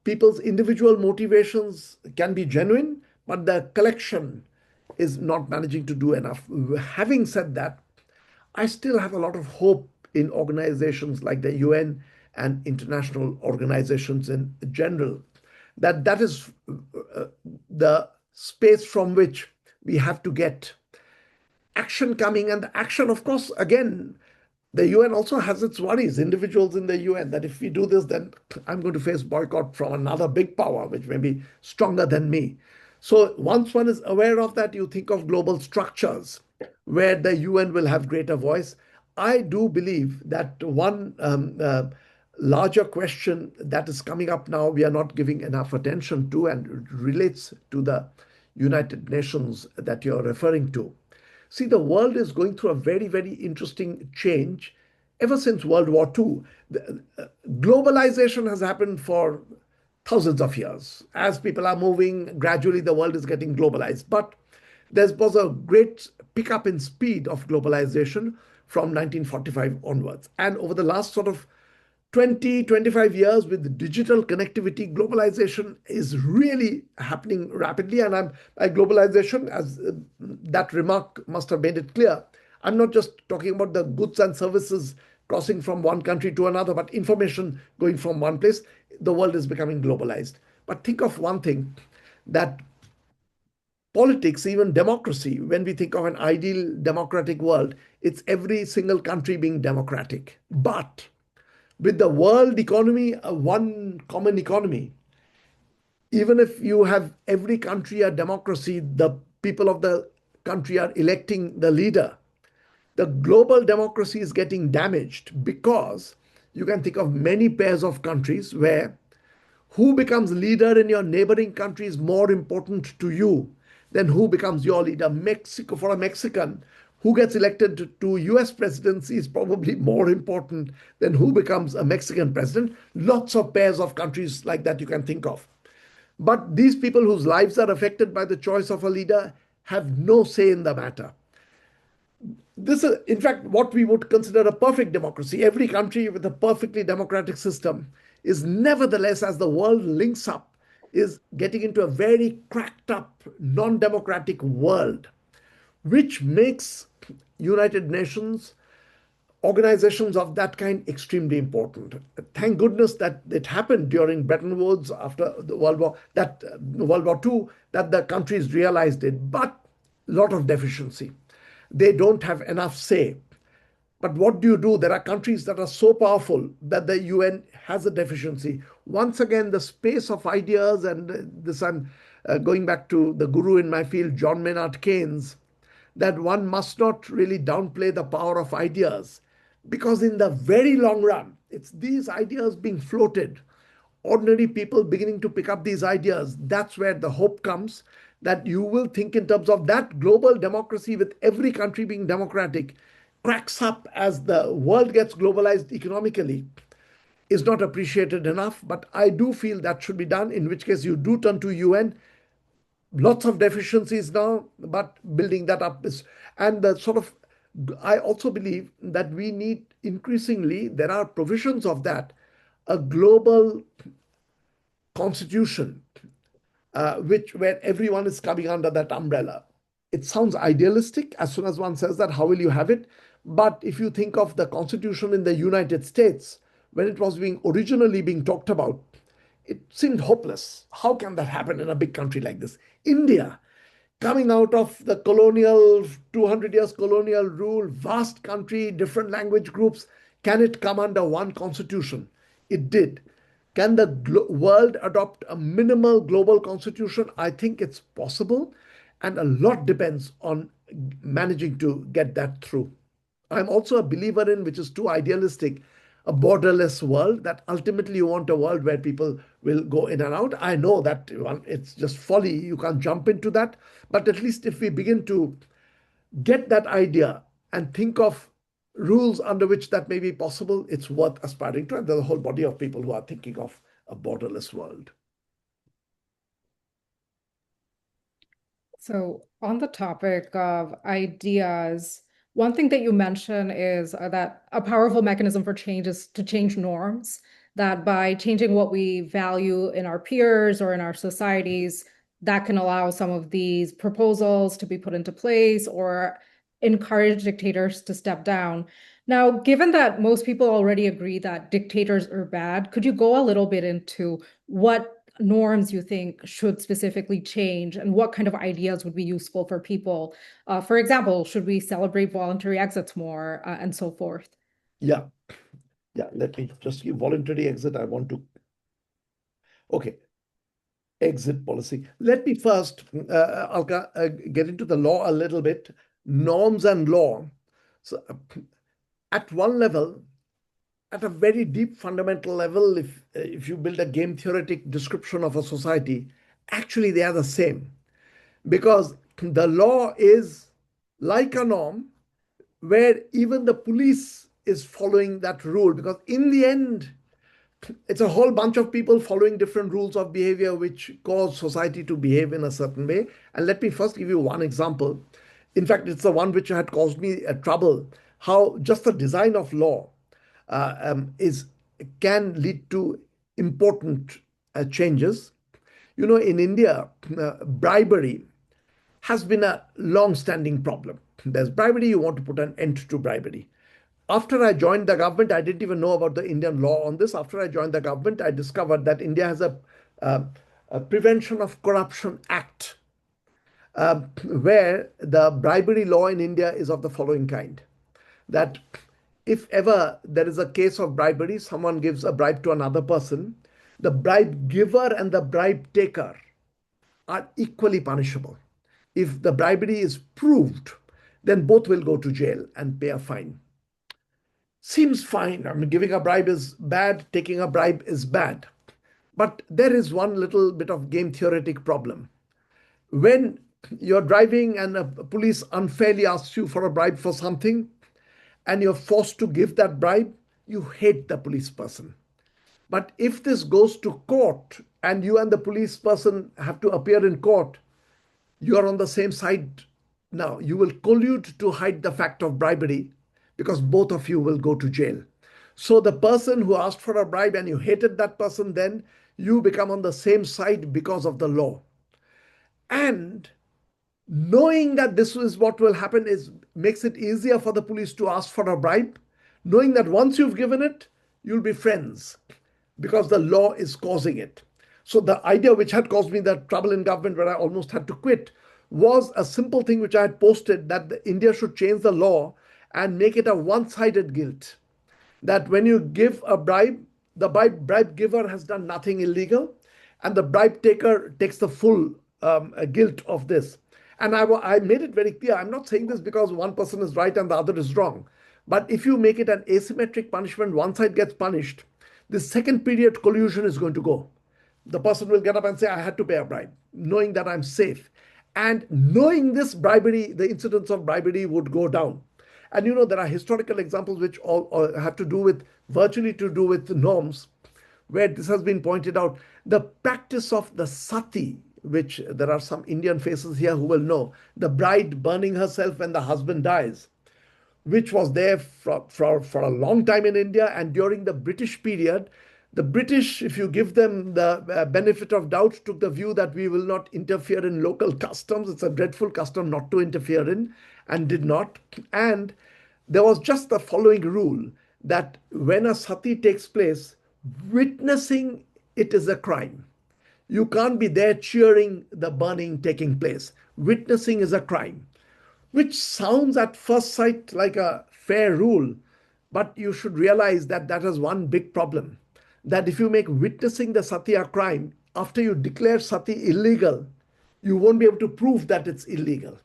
people's individual motivations can be genuine, but the collection is not managing to do enough. Having said that, I still have a lot of hope in organizations like the UN and international organizations in general. That is the space from which we have to get action coming. And the action, of course, again, the UN also has its worries, individuals in the UN, that if we do this, then I'm going to face boycott from another big power, which may be stronger than me. So once one is aware of that, you think of global structures where the UN will have greater voice. I do believe that one larger question that is coming up now, we are not giving enough attention to, and it relates to the United Nations that you're referring to. See, the world is going through a very, very interesting change ever since World War II. Globalization has happened for thousands of years. As people are moving, gradually the world is getting globalized. But there was a great pickup in speed of globalization from 1945 onwards. And over the last sort of 20, 25 years with digital connectivity, globalization is really happening rapidly. And by globalization, as that remark must have made it clear, I'm not just talking about the goods and services crossing from one country to another, but information going from one place. The world is becoming globalized. But think of one thing, that politics, even democracy, when we think of an ideal democratic world, it's every single country being democratic. But with the world economy, one common economy, even if you have every country a democracy, the people of the country are electing the leader, the global democracy is getting damaged, because you can think of many pairs of countries where who becomes leader in your neighboring country is more important to you than who becomes your leader. Mexico, for a Mexican, who gets elected to US presidency is probably more important than who becomes a Mexican president. Lots of pairs of countries like that you can think of. But these people whose lives are affected by the choice of a leader have no say in the matter. This is, in fact, what we would consider a perfect democracy. Every country with a perfectly democratic system is nevertheless, as the world links up, is getting into a very cracked up, non-democratic world, which makes United Nations, organizations of that kind, extremely important. Thank goodness that it happened during Bretton Woods after the World War II, that the countries realized it, but a lot of deficiency. They don't have enough say. But what do you do? There are countries that are so powerful that the UN has a deficiency. Once again, the space of ideas, and this I'm going back to the guru in my field, John Maynard Keynes, that one must not really downplay the power of ideas, because in the very long run, it's these ideas being floated, ordinary people beginning to pick up these ideas. That's where the hope comes, that you will think in terms of that global democracy with every country being democratic, cracks up as the world gets globalized economically, is not appreciated enough. But I do feel that should be done, in which case you do turn to UN. Lots of deficiencies now, but building that up is, and the sort of, I also believe that we need increasingly, there are provisions of that, a global constitution, where everyone is coming under that umbrella. It sounds idealistic as soon as one says that. How will you have it? But if you think of the constitution in the United States, when it was originally being talked about, it seemed hopeless. How can that happen in a big country like this? India, coming out of the colonial, 200 years colonial rule, vast country, different language groups, can it come under one constitution? It did. Can the world adopt a minimal global constitution? I think it's possible. And a lot depends on managing to get that through. I'm also a believer in, which is too idealistic, a borderless world, that ultimately you want a world where people will go in and out. I know that it's just folly. You can't jump into that. But at least if we begin to get that idea and think of rules under which that may be possible, it's worth aspiring to. And there's a whole body of people who are thinking of a borderless world. So, on the topic of ideas, one thing that you mention is that a powerful mechanism for change is to change norms, that by changing what we value in our peers or in our societies, that can allow some of these proposals to be put into place or encourage dictators to step down. Now, given that most people already agree that dictators are bad, could you go a little bit into what norms you think should specifically change and what kind of ideas would be useful for people? For example, should we celebrate voluntary exits more and so forth? Yeah. Let me just give voluntary exit. Okay. Exit policy. Let me first, Alka, get into the law a little bit. Norms and law. So, at one level, at a very deep fundamental level, if you build a game theoretic description of a society, actually they are the same, because the law is like a norm where even the police is following that rule, because in the end it's a whole bunch of people following different rules of behavior which cause society to behave in a certain way. And let me first give you one example. In fact, it's the one which had caused me trouble, how just the design of law can lead to important changes. You know, in India, bribery has been a long-standing problem. There's bribery, you want to put an end to bribery. After I joined the government, I didn't even know about the Indian law on this. After I joined the government, I discovered that India has a Prevention of Corruption Act, where the bribery law in India is of the following kind: that if ever there is a case of bribery, someone gives a bribe to another person, the bribe giver and the bribe taker are equally punishable. If the bribery is proved, then both will go to jail and pay a fine. Seems fine. I mean, giving a bribe is bad, taking a bribe is bad. But there is one little bit of game theoretic problem. When you're driving and a police unfairly asks you for a bribe for something, and you're forced to give that bribe, you hate the police person. But if this goes to court and you and the police person have to appear in court, you are on the same side now. You will collude to hide the fact of bribery because both of you will go to jail. So the person who asked for a bribe and you hated that person, then you become on the same side because of the law. And knowing that this is what will happen makes it easier for the police to ask for a bribe, knowing that once you've given it, you'll be friends because the law is causing it. So the idea which had caused me the trouble in government where I almost had to quit was a simple thing which I had posted, that India should change the law and make it a one-sided guilt. That when you give a bribe, the bribe giver has done nothing illegal and the bribe taker takes the full guilt of this. And I made it very clear, I'm not saying this because one person is right and the other is wrong. But if you make it an asymmetric punishment, one side gets punished, the second period collusion is going to go. The person will get up and say, I had to pay a bribe, knowing that I'm safe. And knowing this, bribery, the incidence of bribery would go down. And you know, there are historical examples which all have to do with, virtually to do with norms, where this has been pointed out. The practice of the sati, which there are some Indian faces here who will know, the bride burning herself when the husband dies, which was there for a long time in India. And during the British period, the British, if you give them the benefit of doubt, took the view that we will not interfere in local customs. It's a dreadful custom not to interfere in, and did not. And there was just the following rule, that when a sati takes place, witnessing it is a crime. You can't be there cheering the burning taking place. Witnessing is a crime, which sounds at first sight like a fair rule, but you should realize that that is one big problem. That if you make witnessing the sati a crime, after you declare sati illegal, you won't be able to prove that it's illegal.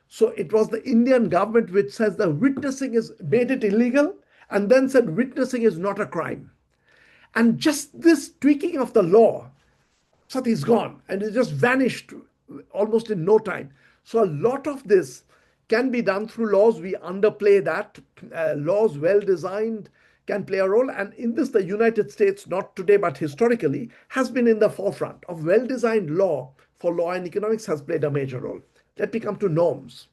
So it was the Indian government which says the witnessing is made it illegal and then said witnessing is not a crime. And just this tweaking of the law, sati is gone and it just vanished almost in no time. So a lot of this can be done through laws. We underplay that. Laws well designed can play a role. And in this, the United States, not today, but historically, has been in the forefront of well designed law for law and economics has played a major role. Let me come to norms.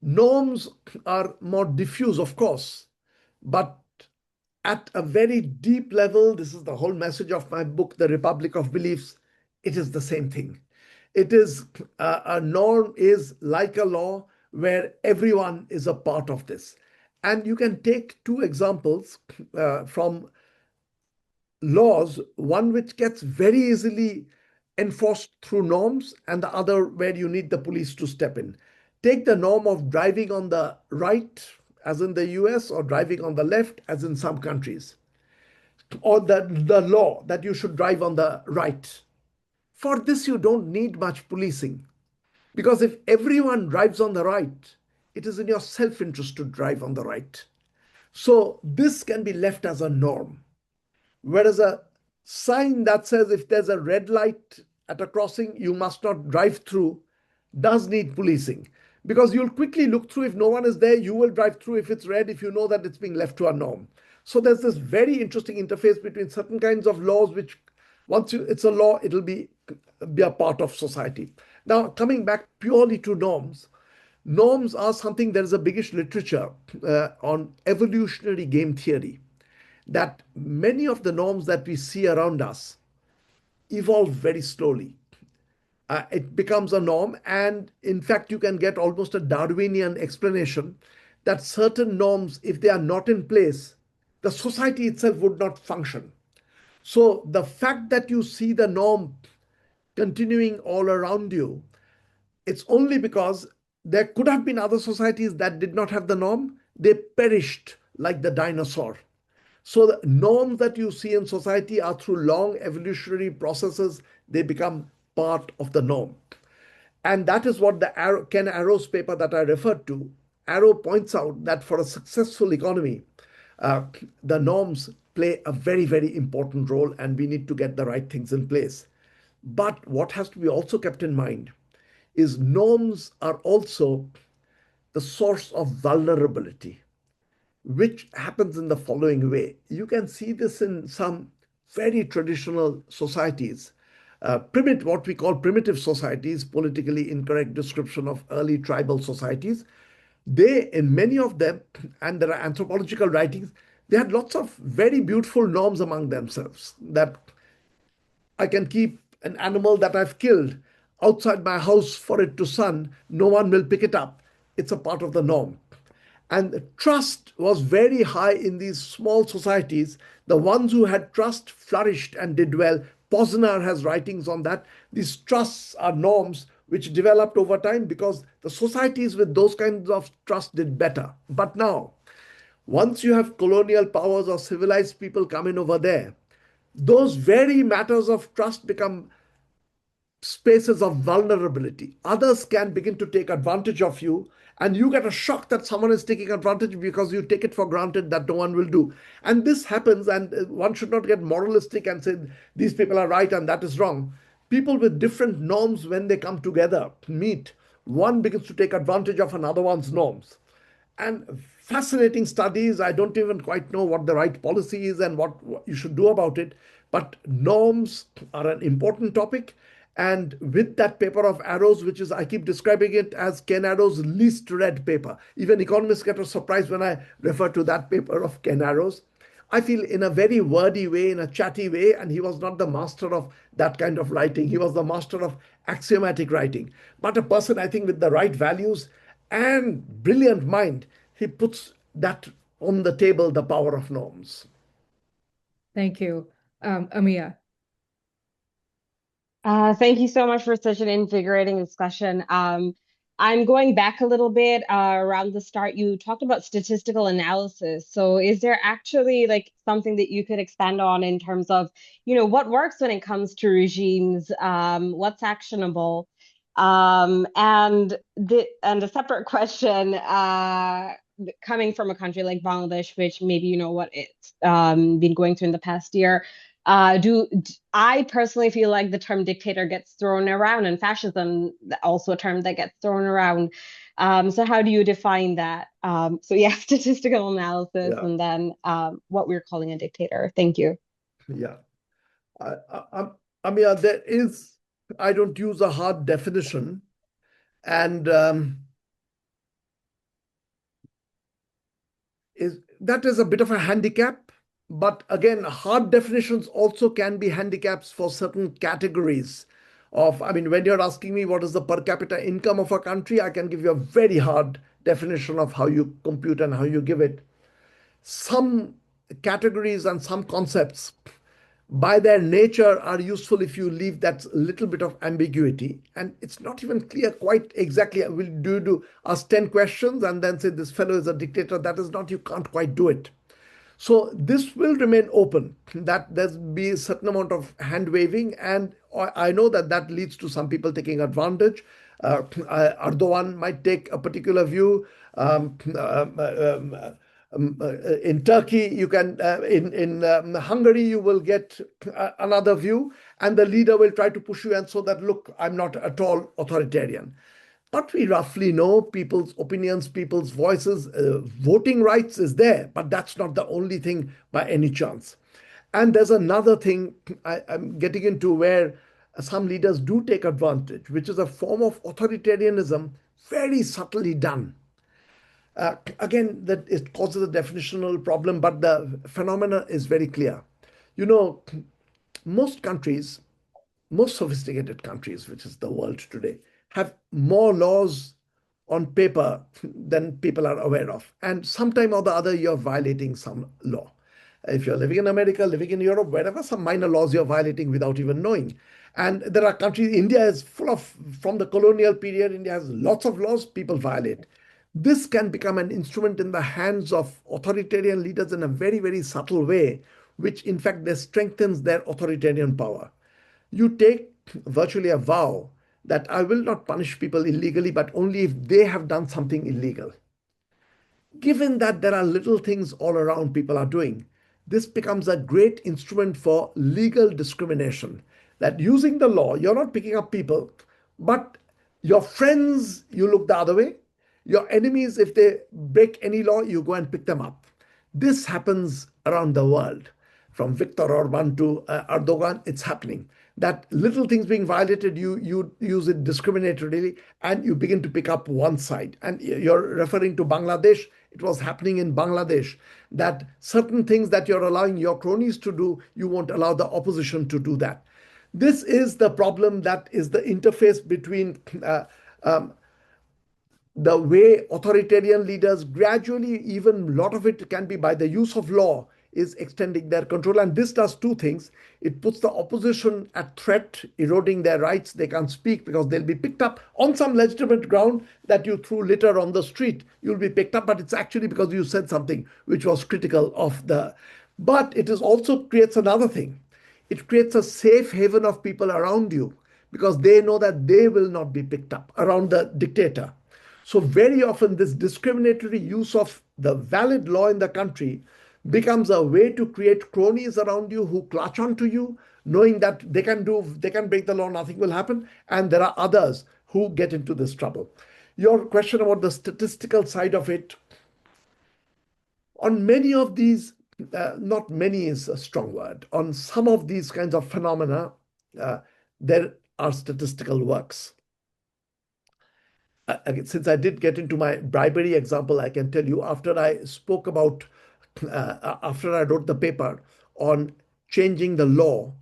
Norms are more diffuse, of course, but at a very deep level, this is the whole message of my book, The Republic of Beliefs, it is the same thing. It is a norm is like a law where everyone is a part of this. And you can take two examples from laws, one which gets very easily enforced through norms and the other where you need the police to step in. Take the norm of driving on the right, as in the US, or driving on the left, as in some countries, or the law that you should drive on the right. For this, you don't need much policing, because if everyone drives on the right, it is in your self-interest to drive on the right. So this can be left as a norm. Whereas a sign that says if there's a red light at a crossing, you must not drive through, does need policing. Because you'll quickly look through. If no one is there, you will drive through if it's red, if you know that it's being left to a norm. So there's this very interesting interface between certain kinds of laws, which once it's a law, it'll be a part of society. Now, coming back purely to norms, norms are something, there is a biggish literature on evolutionary game theory, that many of the norms that we see around us evolve very slowly. It becomes a norm, and in fact, you can get almost a Darwinian explanation that certain norms, if they are not in place, the society itself would not function. So the fact that you see the norm continuing all around you, it's only because there could have been other societies that did not have the norm. They perished like the dinosaur. So the norms that you see in society are through long evolutionary processes. They become part of the norm. And that is what the Ken Arrow's paper that I referred to, Arrow points out that for a successful economy, the norms play a very, very important role, and we need to get the right things in place. But what has to be also kept in mind is norms are also the source of vulnerability, which happens in the following way. You can see this in some very traditional societies, what we call primitive societies, politically incorrect description of early tribal societies. They, in many of them, and there are anthropological writings, they had lots of very beautiful norms among themselves, that I can keep an animal that I've killed outside my house for it to sun. No one will pick it up. It's a part of the norm. And trust was very high in these small societies. The ones who had trust flourished and did well. Posner has writings on that. These trusts are norms which developed over time because the societies with those kinds of trust did better. But now, once you have colonial powers or civilized people come in over there, those very matters of trust become spaces of vulnerability. Others can begin to take advantage of you, and you get a shock that someone is taking advantage because you take it for granted that no one will do. And this happens, and one should not get moralistic and say these people are right and that is wrong. People with different norms, when they come together, meet, one begins to take advantage of another one's norms. And fascinating studies. I don't even quite know what the right policy is and what you should do about it. But norms are an important topic. And with that paper of Arrow's, which is, I keep describing it as Ken Arrow's least read paper. Even economists get a surprise when I refer to that paper of Ken Arrow's. I feel in a very wordy way, in a chatty way, and he was not the master of that kind of writing. He was the master of axiomatic writing. But a person, I think, with the right values and brilliant mind, he puts that on the table, the power of norms. Thank you. Amia. Thank you so much for such an invigorating discussion. I'm going back a little bit around the start. You talked about statistical analysis. So is there actually like something that you could expand on in terms of, what works when it comes to regimes, what's actionable? And a separate question, coming from a country like Bangladesh, which maybe you know what it's been going through in the past year. I personally feel like the term dictator gets thrown around, and fascism also a term that gets thrown around. So how do you define that? So yeah, statistical analysis, Yeah. and then what we're calling a dictator. Thank you. Yeah. I mean, there is, I don't use a hard definition, and that is a bit of a handicap. But again, hard definitions also can be handicaps for certain categories of, I mean, when you're asking me what is the per capita income of a country, I can give you a very hard definition of how you compute and how you give it. Some categories and some concepts by their nature are useful if you leave that little bit of ambiguity, and it's not even clear quite exactly. Will do ask 10 questions and then say this fellow is a dictator? That is not, you can't quite do it. So this will remain open, that there's be a certain amount of hand waving, and I know that that leads to some people taking advantage. Erdogan might take a particular view. In Turkey, you can in Hungary, you will get another view, and the leader will try to push you and so that, look, I'm not at all authoritarian. But we roughly know people's opinions, people's voices. Voting rights is there, but that's not the only thing by any chance. And there's another thing I'm getting into where some leaders do take advantage, which is a form of authoritarianism, very subtly done. Again, that it causes a definitional problem, but the phenomena is very clear. You know, most countries, most sophisticated countries, which is the world today, have more laws on paper than people are aware of. And sometime or the other, you're violating some law. If you're living in America, living in Europe, wherever, some minor laws you're violating without even knowing. And there are countries, India is full of, from the colonial period, India has lots of laws people violate. This can become an instrument in the hands of authoritarian leaders in a very, very subtle way, which in fact they strengthens their authoritarian power. You take virtually a vow that I will not punish people illegally, but only if they have done something illegal. Given that there are little things all around people are doing, this becomes a great instrument for legal discrimination. That using the law, you're not picking up people, but your friends, you look the other way. Your enemies, if they break any law, you go and pick them up. This happens around the world. From Viktor Orban to Erdogan, it's happening. That little things being violated, you use it discriminatorily and you begin to pick up one side. And you're referring to Bangladesh. It was happening in Bangladesh that certain things that you're allowing your cronies to do, you won't allow the opposition to do that. This is the problem, that is the interface between the way authoritarian leaders gradually, even a lot of it can be by the use of law, is extending their control. And this does two things. It puts the opposition at threat, eroding their rights. They can't speak because they'll be picked up on some legitimate ground that you threw litter on the street. You'll be picked up, but it's actually because you said something which was critical of the. But it is also creates another thing. It creates a safe haven of people around you because they know that they will not be picked up around the dictator. So very often this discriminatory use of the valid law in the country becomes a way to create cronies around you who clutch onto you, knowing that they can break the law, nothing will happen. And there are others who get into this trouble. Your question about the statistical side of it, on many of these, not many is a strong word, on some of these kinds of phenomena, there are statistical works. Since I did get into my bribery example, I can tell you after I spoke about, after I wrote the paper on changing the law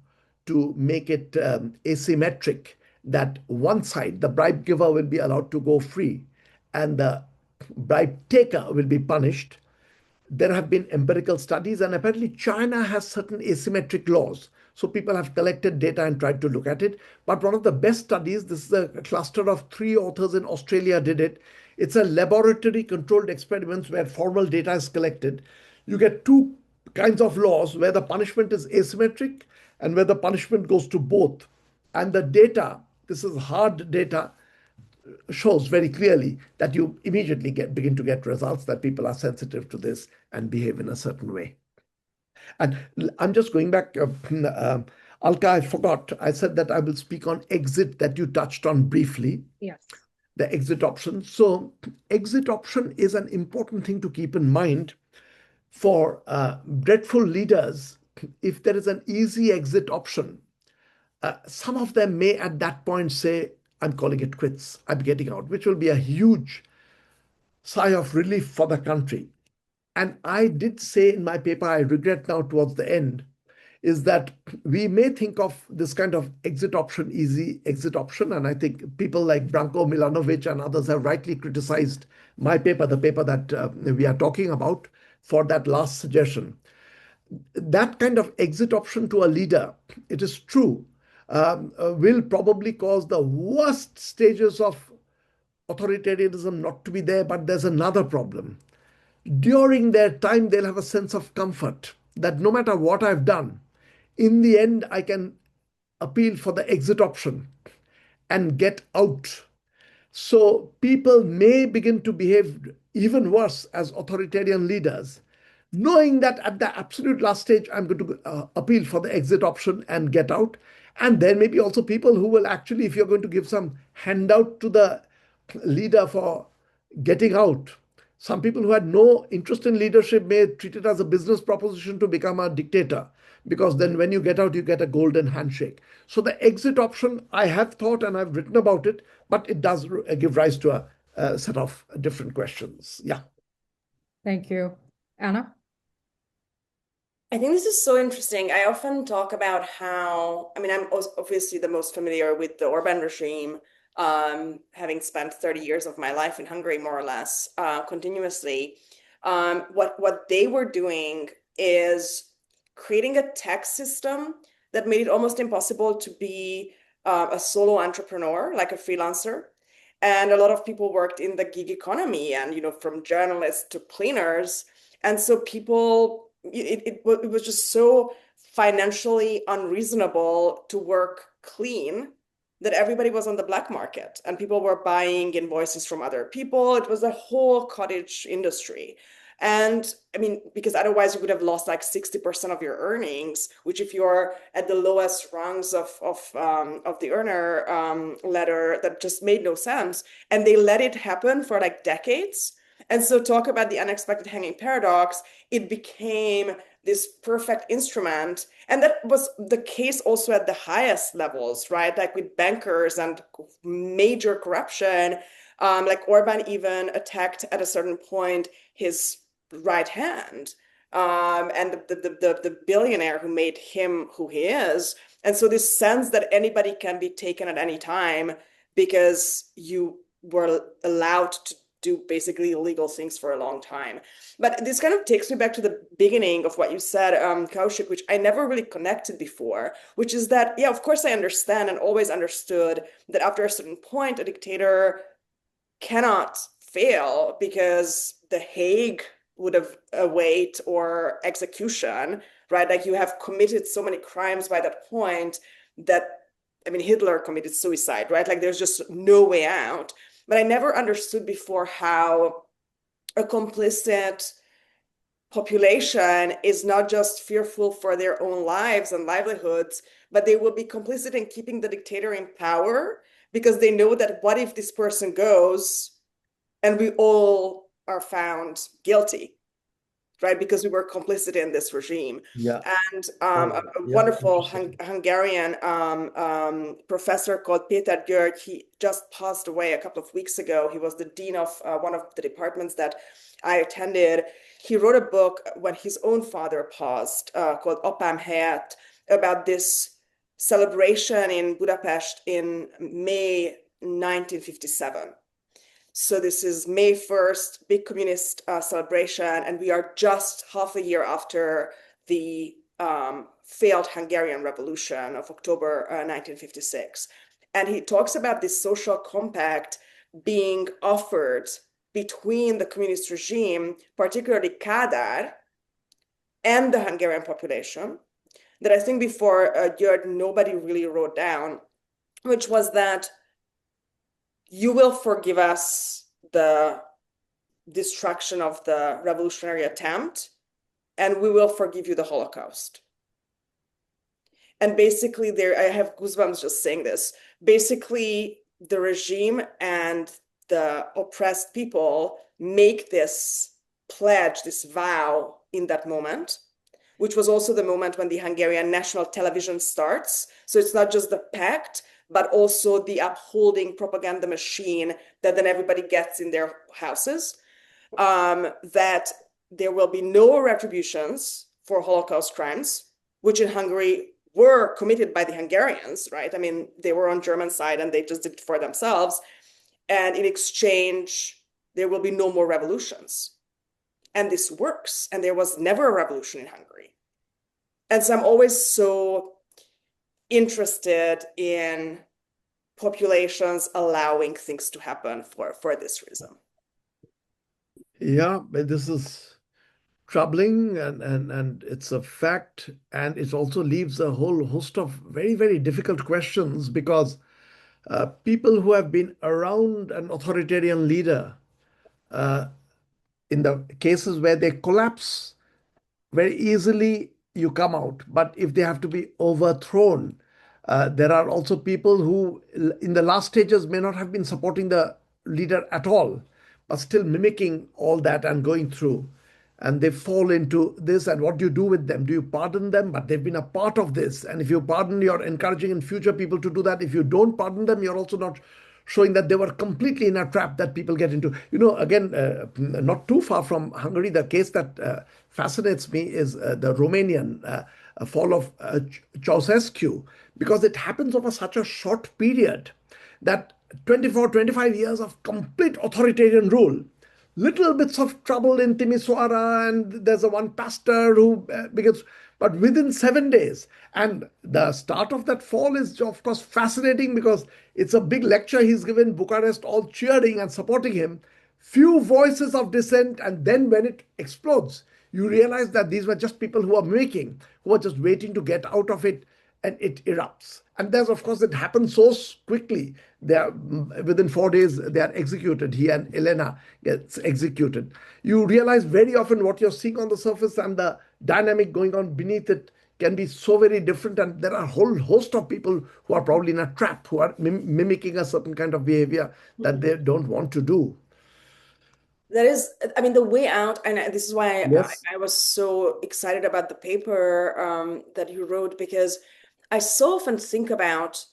to make it asymmetric, that one side, the bribe giver will be allowed to go free and the bribe taker will be punished. there have been empirical studies, and apparently China has certain asymmetric laws. So people have collected data and tried to look at it. But one of the best studies, this is a cluster of 3 authors in Australia did it. It's a laboratory controlled experiments where formal data is collected. You get two kinds of laws where the punishment is asymmetric and where the punishment goes to both. And the data, this is hard data, shows very clearly that you immediately begin to get results that people are sensitive to this and behave in a certain way. And I'm just going back, Alka, I forgot. I said that I will speak on exit that you touched on briefly. Yes. The exit option. So exit option is an important thing to keep in mind for dreadful leaders. If there is an easy exit option, some of them may at that point say, I'm calling it quits, I'm getting out, which will be a huge sigh of relief for the country. And I did say in my paper, I regret now towards the end, is that we may think of this kind of exit option, easy exit option. And I think people like Branko Milanovic and others have rightly criticized my paper, the paper that we are talking about, for that last suggestion. That kind of exit option to a leader, it is true, will probably cause the worst stages of authoritarianism not to be there. But there's another problem. During their time, they'll have a sense of comfort that no matter what I've done, in the end, I can appeal for the exit option and get out. So people may begin to behave even worse as authoritarian leaders, knowing that at the absolute last stage, I'm going to appeal for the exit option and get out. And there may be also people who will actually, if you're going to give some handout to the leader for getting out, some people who had no interest in leadership may treat it as a business proposition to become a dictator, because then when you get out, you get a golden handshake. So the exit option, I have thought and I've written about it, but it does give rise to a set of different questions. Yeah. Thank you. Anna? I think this is so interesting. I often talk about how, I mean, I'm obviously the most familiar with the Orban regime, having spent 30 years of my life in Hungary, more or less, continuously. What they were doing is creating a tax system that made it almost impossible to be a solo entrepreneur, like a freelancer. And a lot of people worked in the gig economy, and, from journalists to cleaners. And so people, it was just so financially unreasonable to work clean that everybody was on the black market and people were buying invoices from other people. It was a whole cottage industry. And I mean, because otherwise you would have lost like 60% of your earnings, which if you're at the lowest rungs of the earner ladder, that just made no sense. And they let it happen for like decades. And so talk about the unexpected hanging paradox, it became this perfect instrument. And that was the case also at the highest levels, right? Like with bankers and major corruption, like Orban even attacked at a certain point his right hand, and the billionaire who made him who he is. And so this sense that anybody can be taken at any time because you were allowed to do basically illegal things for a long time. But this kind of takes me back to the beginning of what you said, Kaushik, which I never really connected before, which is that, yeah, of course I understand and always understood that after a certain point, a dictator cannot fail because the Hague would have await or execution, right? Like you have committed so many crimes by that point that, I mean, Hitler committed suicide, right? Like there's just no way out. But I never understood before how a complicit population is not just fearful for their own lives and livelihoods, but they will be complicit in keeping the dictator in power because they know that what if this person goes and we all are found guilty, right? Because we were complicit in this regime. Yeah. And a wonderful Hungarian professor called Péter György, he just passed away a couple of weeks ago. He was the dean of one of the departments that I attended. He wrote a book when his own father passed called Apám helyett, about this celebration in Budapest in May 1957. So this is May 1st, big communist celebration, and we are just half a year after the failed Hungarian Revolution of October 1956. And he talks about this social compact being offered between the communist regime, particularly Kádár, and the Hungarian population, that I think before György, nobody really wrote down, which was that you will forgive us the destruction of the revolutionary attempt, and we will forgive you the Holocaust. And basically, I have goosebumps just saying this. Basically, the regime and the oppressed people make this pledge, this vow in that moment, which was also the moment when the Hungarian national television starts. So it's not just the pact, but also the upholding propaganda machine that then everybody gets in their houses, that there will be no retributions for Holocaust crimes, which in Hungary were committed by the Hungarians, right? I mean, they were on German side and they just did it for themselves. And in exchange, there will be no more revolutions. And this works. And there was never a revolution in Hungary. And so I'm always so interested in populations allowing things to happen for this reason. Yeah, but this is troubling and it's a fact. And it also leaves a whole host of very, very difficult questions because people who have been around an authoritarian leader, in the cases where they collapse, very easily you come out. But if they have to be overthrown, there are also people who, in the last stages, may not have been supporting the leader at all, but still mimicking all that and going through. And they fall into this. And what do you do with them? Do you pardon them? But they've been a part of this. And if you pardon, you're encouraging in future people to do that. If you don't pardon them, you're also not showing that they were completely in a trap that people get into. You know, again, not too far from Hungary, the case that fascinates me is the Romanian fall of Ceausescu, because it happens over such a short period that 24, 25 years of complete authoritarian rule. Little bits of trouble in Timisoara, and there's a one pastor who begins, but within 7 days. And the start of that fall is, of course, fascinating because it's a big lecture he's given, Bucharest all cheering and supporting him. Few voices of dissent, and then when it explodes, you realize that these were just people who are making, who are just waiting to get out of it, and it erupts. And there's, of course, it happens so quickly. They are, within 4 days, they are executed. He and Elena gets executed. You realize very often what you're seeing on the surface and the dynamic going on beneath it can be so very different. And there are a whole host of people who are probably in a trap, who are mimicking a certain kind of behavior that they don't want to do. That is, I mean, the way out, and this is why Yes. I was so excited about the paper that you wrote, because I so often think about,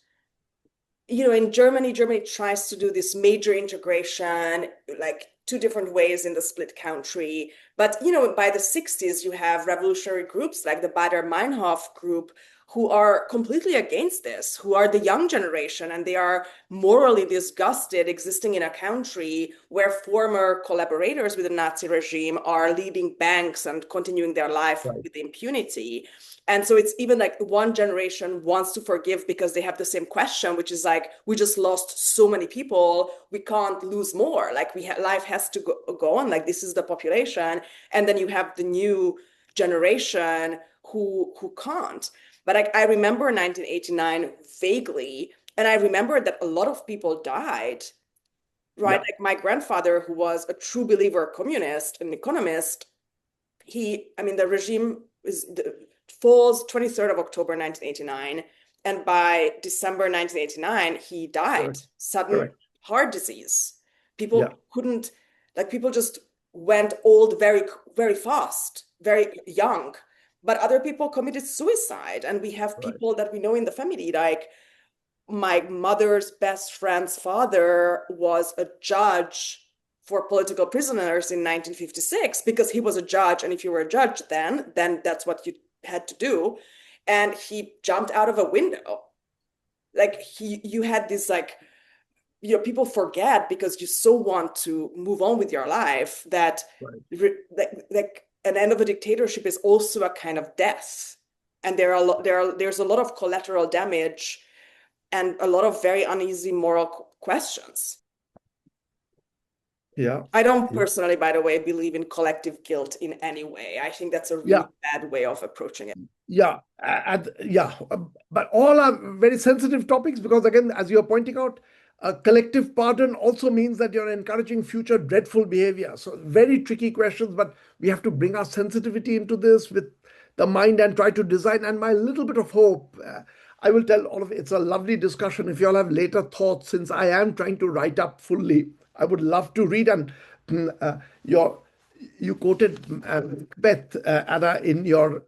you know, in Germany tries to do this major integration, like 2 different ways in the split country. But, you know, by the 60s, you have revolutionary groups like the Baader-Meinhof group who are completely against this, who are the young generation, and they are morally disgusted existing in a country where former collaborators with the Nazi regime are leading banks and continuing their life with impunity. And so it's even like one generation wants to forgive because they have the same question, which is like, we just lost so many people, we can't lose more. Like life has to go on, like this is the population. And then you have the new generation who can't. But I remember 1989 vaguely, and I remember that a lot of people died, right? Yeah. Like my grandfather, who was a true believer communist, an economist, the regime falls 23rd of October 1989, and by December 1989 he died. Sudden heart disease. People couldn't, like, people just went old very, very fast, very young. But other people committed suicide, and we have people that we know in the family, like my mother's best friend's father was a judge for political prisoners in 1956 because he was a judge, and if you were a judge then that's what you had to do, and he jumped out of a window. Like you had this like people forget because you so want to move on with your life that like an end of a dictatorship is also a kind of death, and there's a lot of collateral damage and a lot of very uneasy moral questions. Yeah. I don't personally, by the way, believe in collective guilt in any way. I think that's a really bad way of approaching it. Yeah, but all are very sensitive topics because, again, as you're pointing out, a collective pardon also means that you're encouraging future dreadful behavior. So very tricky questions, but we have to bring our sensitivity into this with the mind and try to design. And my little bit of hope, I will tell all of it's a lovely discussion. If you all have later thoughts, since I am trying to write up fully, I would love to read. And you quoted Macbeth, Anna, in your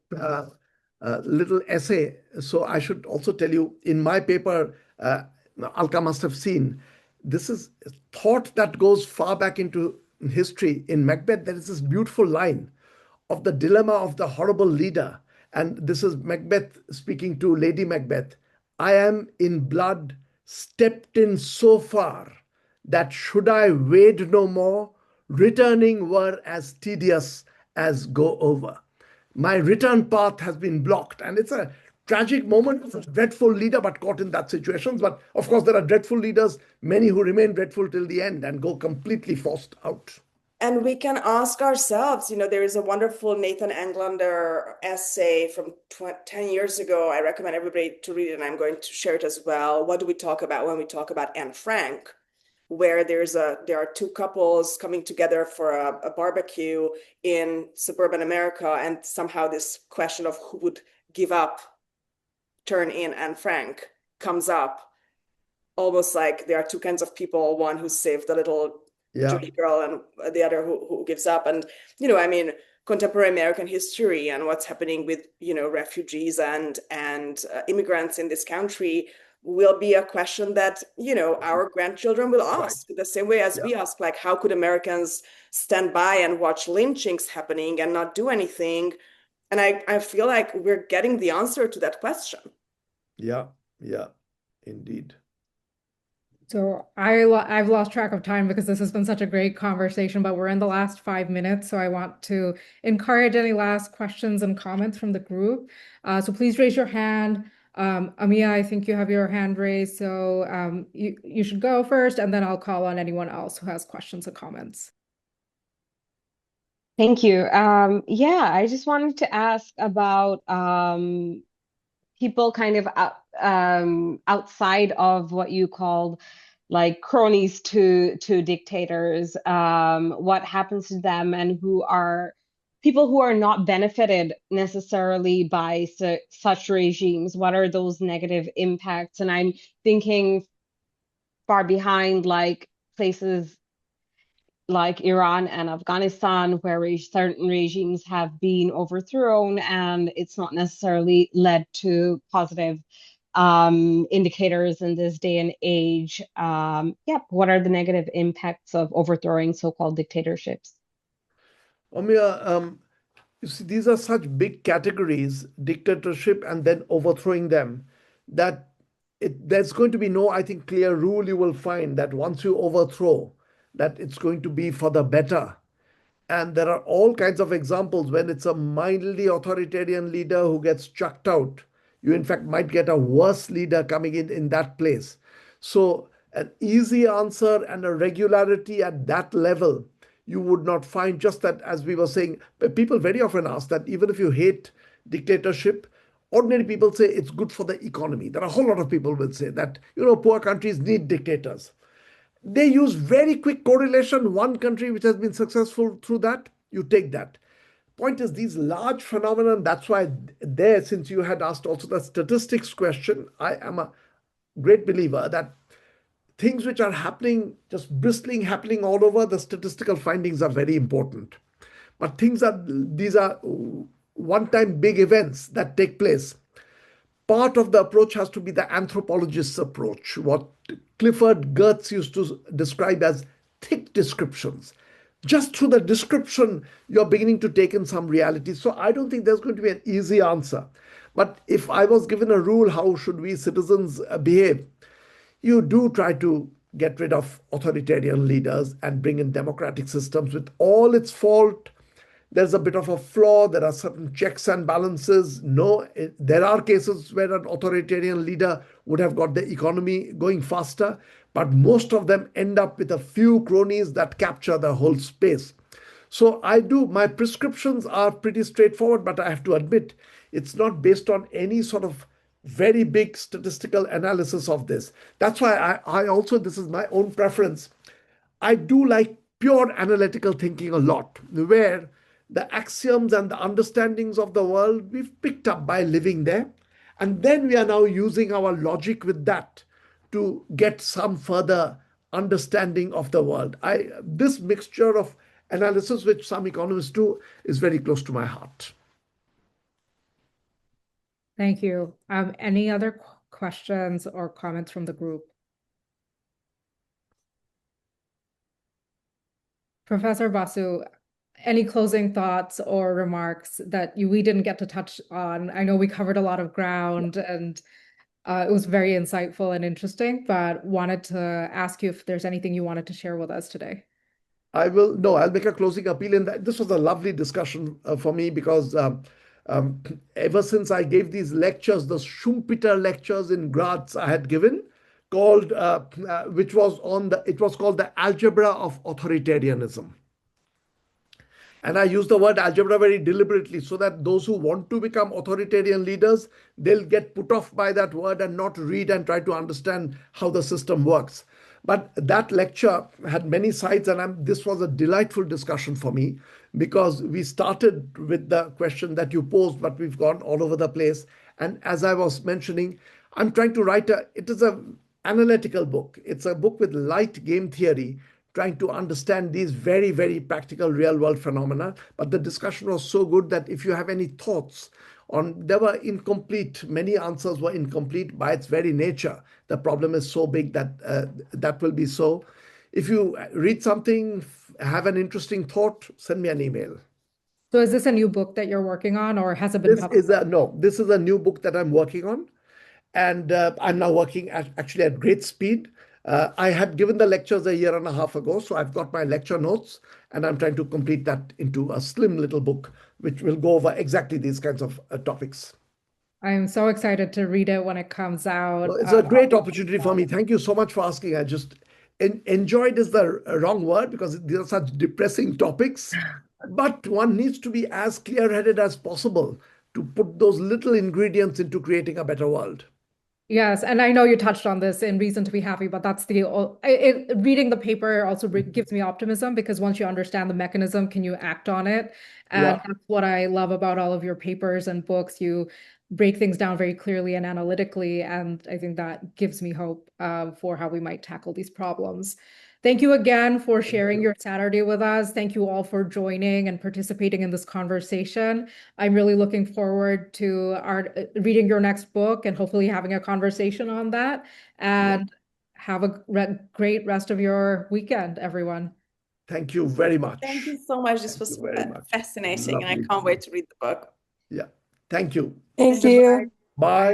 little essay. So I should also tell you, in my paper, Alka must have seen, this is thought that goes far back into history. In Macbeth, there is this beautiful line of the dilemma of the horrible leader. And this is Macbeth speaking to Lady Macbeth. I am in blood, stepped in so far that should I wade no more, returning were as tedious as go over. My return path has been blocked. And it's a tragic moment. It's a dreadful leader, but caught in that situation. But of course, there are dreadful leaders, many who remain dreadful till the end and go completely forced out. And we can ask ourselves, there is a wonderful Nathan Englander essay from 10 years ago. I recommend everybody to read it, and I'm going to share it as well. What do we talk about when we talk about Anne Frank? Where there are two couples coming together for a barbecue in suburban America, and somehow this question of who would give up, turn in Anne Frank comes up, almost like there are two kinds of people, one who saved the little Jewish girl and the other who gives up. And, contemporary American history and what's happening with, refugees and immigrants in this country will be a question that, our grandchildren will ask, the same way as we ask, like, how could Americans stand by and watch lynchings happening and not do anything? And I feel like we're getting the answer to that question. Yeah, indeed. So I've lost track of time because this has been such a great conversation, but we're in the last 5 minutes. So I want to encourage any last questions and comments from the group. So please raise your hand. Amia, I think you have your hand raised. So you should go first, and then I'll call on anyone else who has questions and comments. Thank you. I just wanted to ask about people kind of outside of what you called like cronies to dictators, what happens to them, and who are people who are not benefited necessarily by such regimes. What are those negative impacts? And I'm thinking far behind, like places like Iran and Afghanistan, where certain regimes have been overthrown and it's not necessarily led to positive indicators in this day and age. What are the negative impacts of overthrowing so-called dictatorships? Amia, you see, these are such big categories, dictatorship and then overthrowing them, that there's going to be no, I think, clear rule you will find that once you overthrow, that it's going to be for the better. And there are all kinds of examples when it's a mildly authoritarian leader who gets chucked out. You, in fact, might get a worse leader coming in that place. So an easy answer and a regularity at that level, you would not find. Just that, as we were saying, people very often ask that even if you hate dictatorship, ordinary people say it's good for the economy. There are a whole lot of people will say that, poor countries need dictators. They use very quick correlation. One country which has been successful through that, you take that. Point is, these large phenomena, that's why there, since you had asked also the statistics question, I am a great believer that things which are happening, just bristling, happening all over, the statistical findings are very important. But these are one-time big events that take place. Part of the approach has to be the anthropologist's approach, what Clifford Geertz used to describe as thick descriptions. Just through the description, you're beginning to take in some reality. So I don't think there's going to be an easy answer. But if I was given a rule, how should we citizens behave? You do try to get rid of authoritarian leaders and bring in democratic systems with all its fault. There's a bit of a flaw. There are certain checks and balances. No, there are cases where an authoritarian leader would have got the economy going faster, but most of them end up with a few cronies that capture the whole space. So my prescriptions are pretty straightforward, but I have to admit, it's not based on any sort of very big statistical analysis of this. That's why I also, this is my own preference, I do like pure analytical thinking a lot, where the axioms and the understandings of the world we've picked up by living there. And then we are now using our logic with that to get some further understanding of the world. This mixture of analysis, which some economists do, is very close to my heart. Thank you. Any other questions or comments from the group? Professor Basu, any closing thoughts or remarks that we didn't get to touch on? I know we covered a lot of ground and it was very insightful and interesting, but wanted to ask you if there's anything you wanted to share with us today. I'll make a closing appeal. And this was a lovely discussion for me because ever since I gave these lectures, the Schumpeter lectures in Graz I had given, called which was it was called the algebra of authoritarianism. And I use the word algebra very deliberately so that those who want to become authoritarian leaders, they'll get put off by that word and not read and try to understand how the system works. But that lecture had many sides, and this was a delightful discussion for me because we started with the question that you posed, but we've gone all over the place. And as I was mentioning, I'm trying to write it is an analytical book. It's a book with light game theory, trying to understand these very, very practical real world phenomena. But the discussion was so good that if you have any thoughts they were incomplete, many answers were incomplete by its very nature. The problem is so big that that will be so. If you read something, have an interesting thought, send me an email. So is this a new book that you're working on, or has it been published? This is a new book that I'm working on. And I'm now working actually at great speed. I had given the lectures a year and a half ago, so I've got my lecture notes, and I'm trying to complete that into a slim little book, which will go over exactly these kinds of topics. I'm so excited to read it when it comes out. Well, it's a great opportunity for me. Thank you so much for asking. I just enjoyed is the wrong word because these are such depressing topics, but one needs to be as clear-headed as possible to put those little ingredients into creating a better world. Yes, and I know you touched on this in Reason to be Happy, but that's reading the paper also gives me optimism because once you understand the mechanism, can you act on it? And that's what I love about all of your papers and books. You break things down very clearly and analytically, and I think that gives me hope for how we might tackle these problems. Thank you again for sharing your Saturday with us. Thank you all for joining and participating in this conversation. I'm really looking forward to reading your next book and hopefully having a conversation on that. And have a great rest of your weekend, everyone. Thank you very much. Thank you so much. This was fascinating, and I can't wait to read the book. Yeah. Thank you. Thank you. Bye.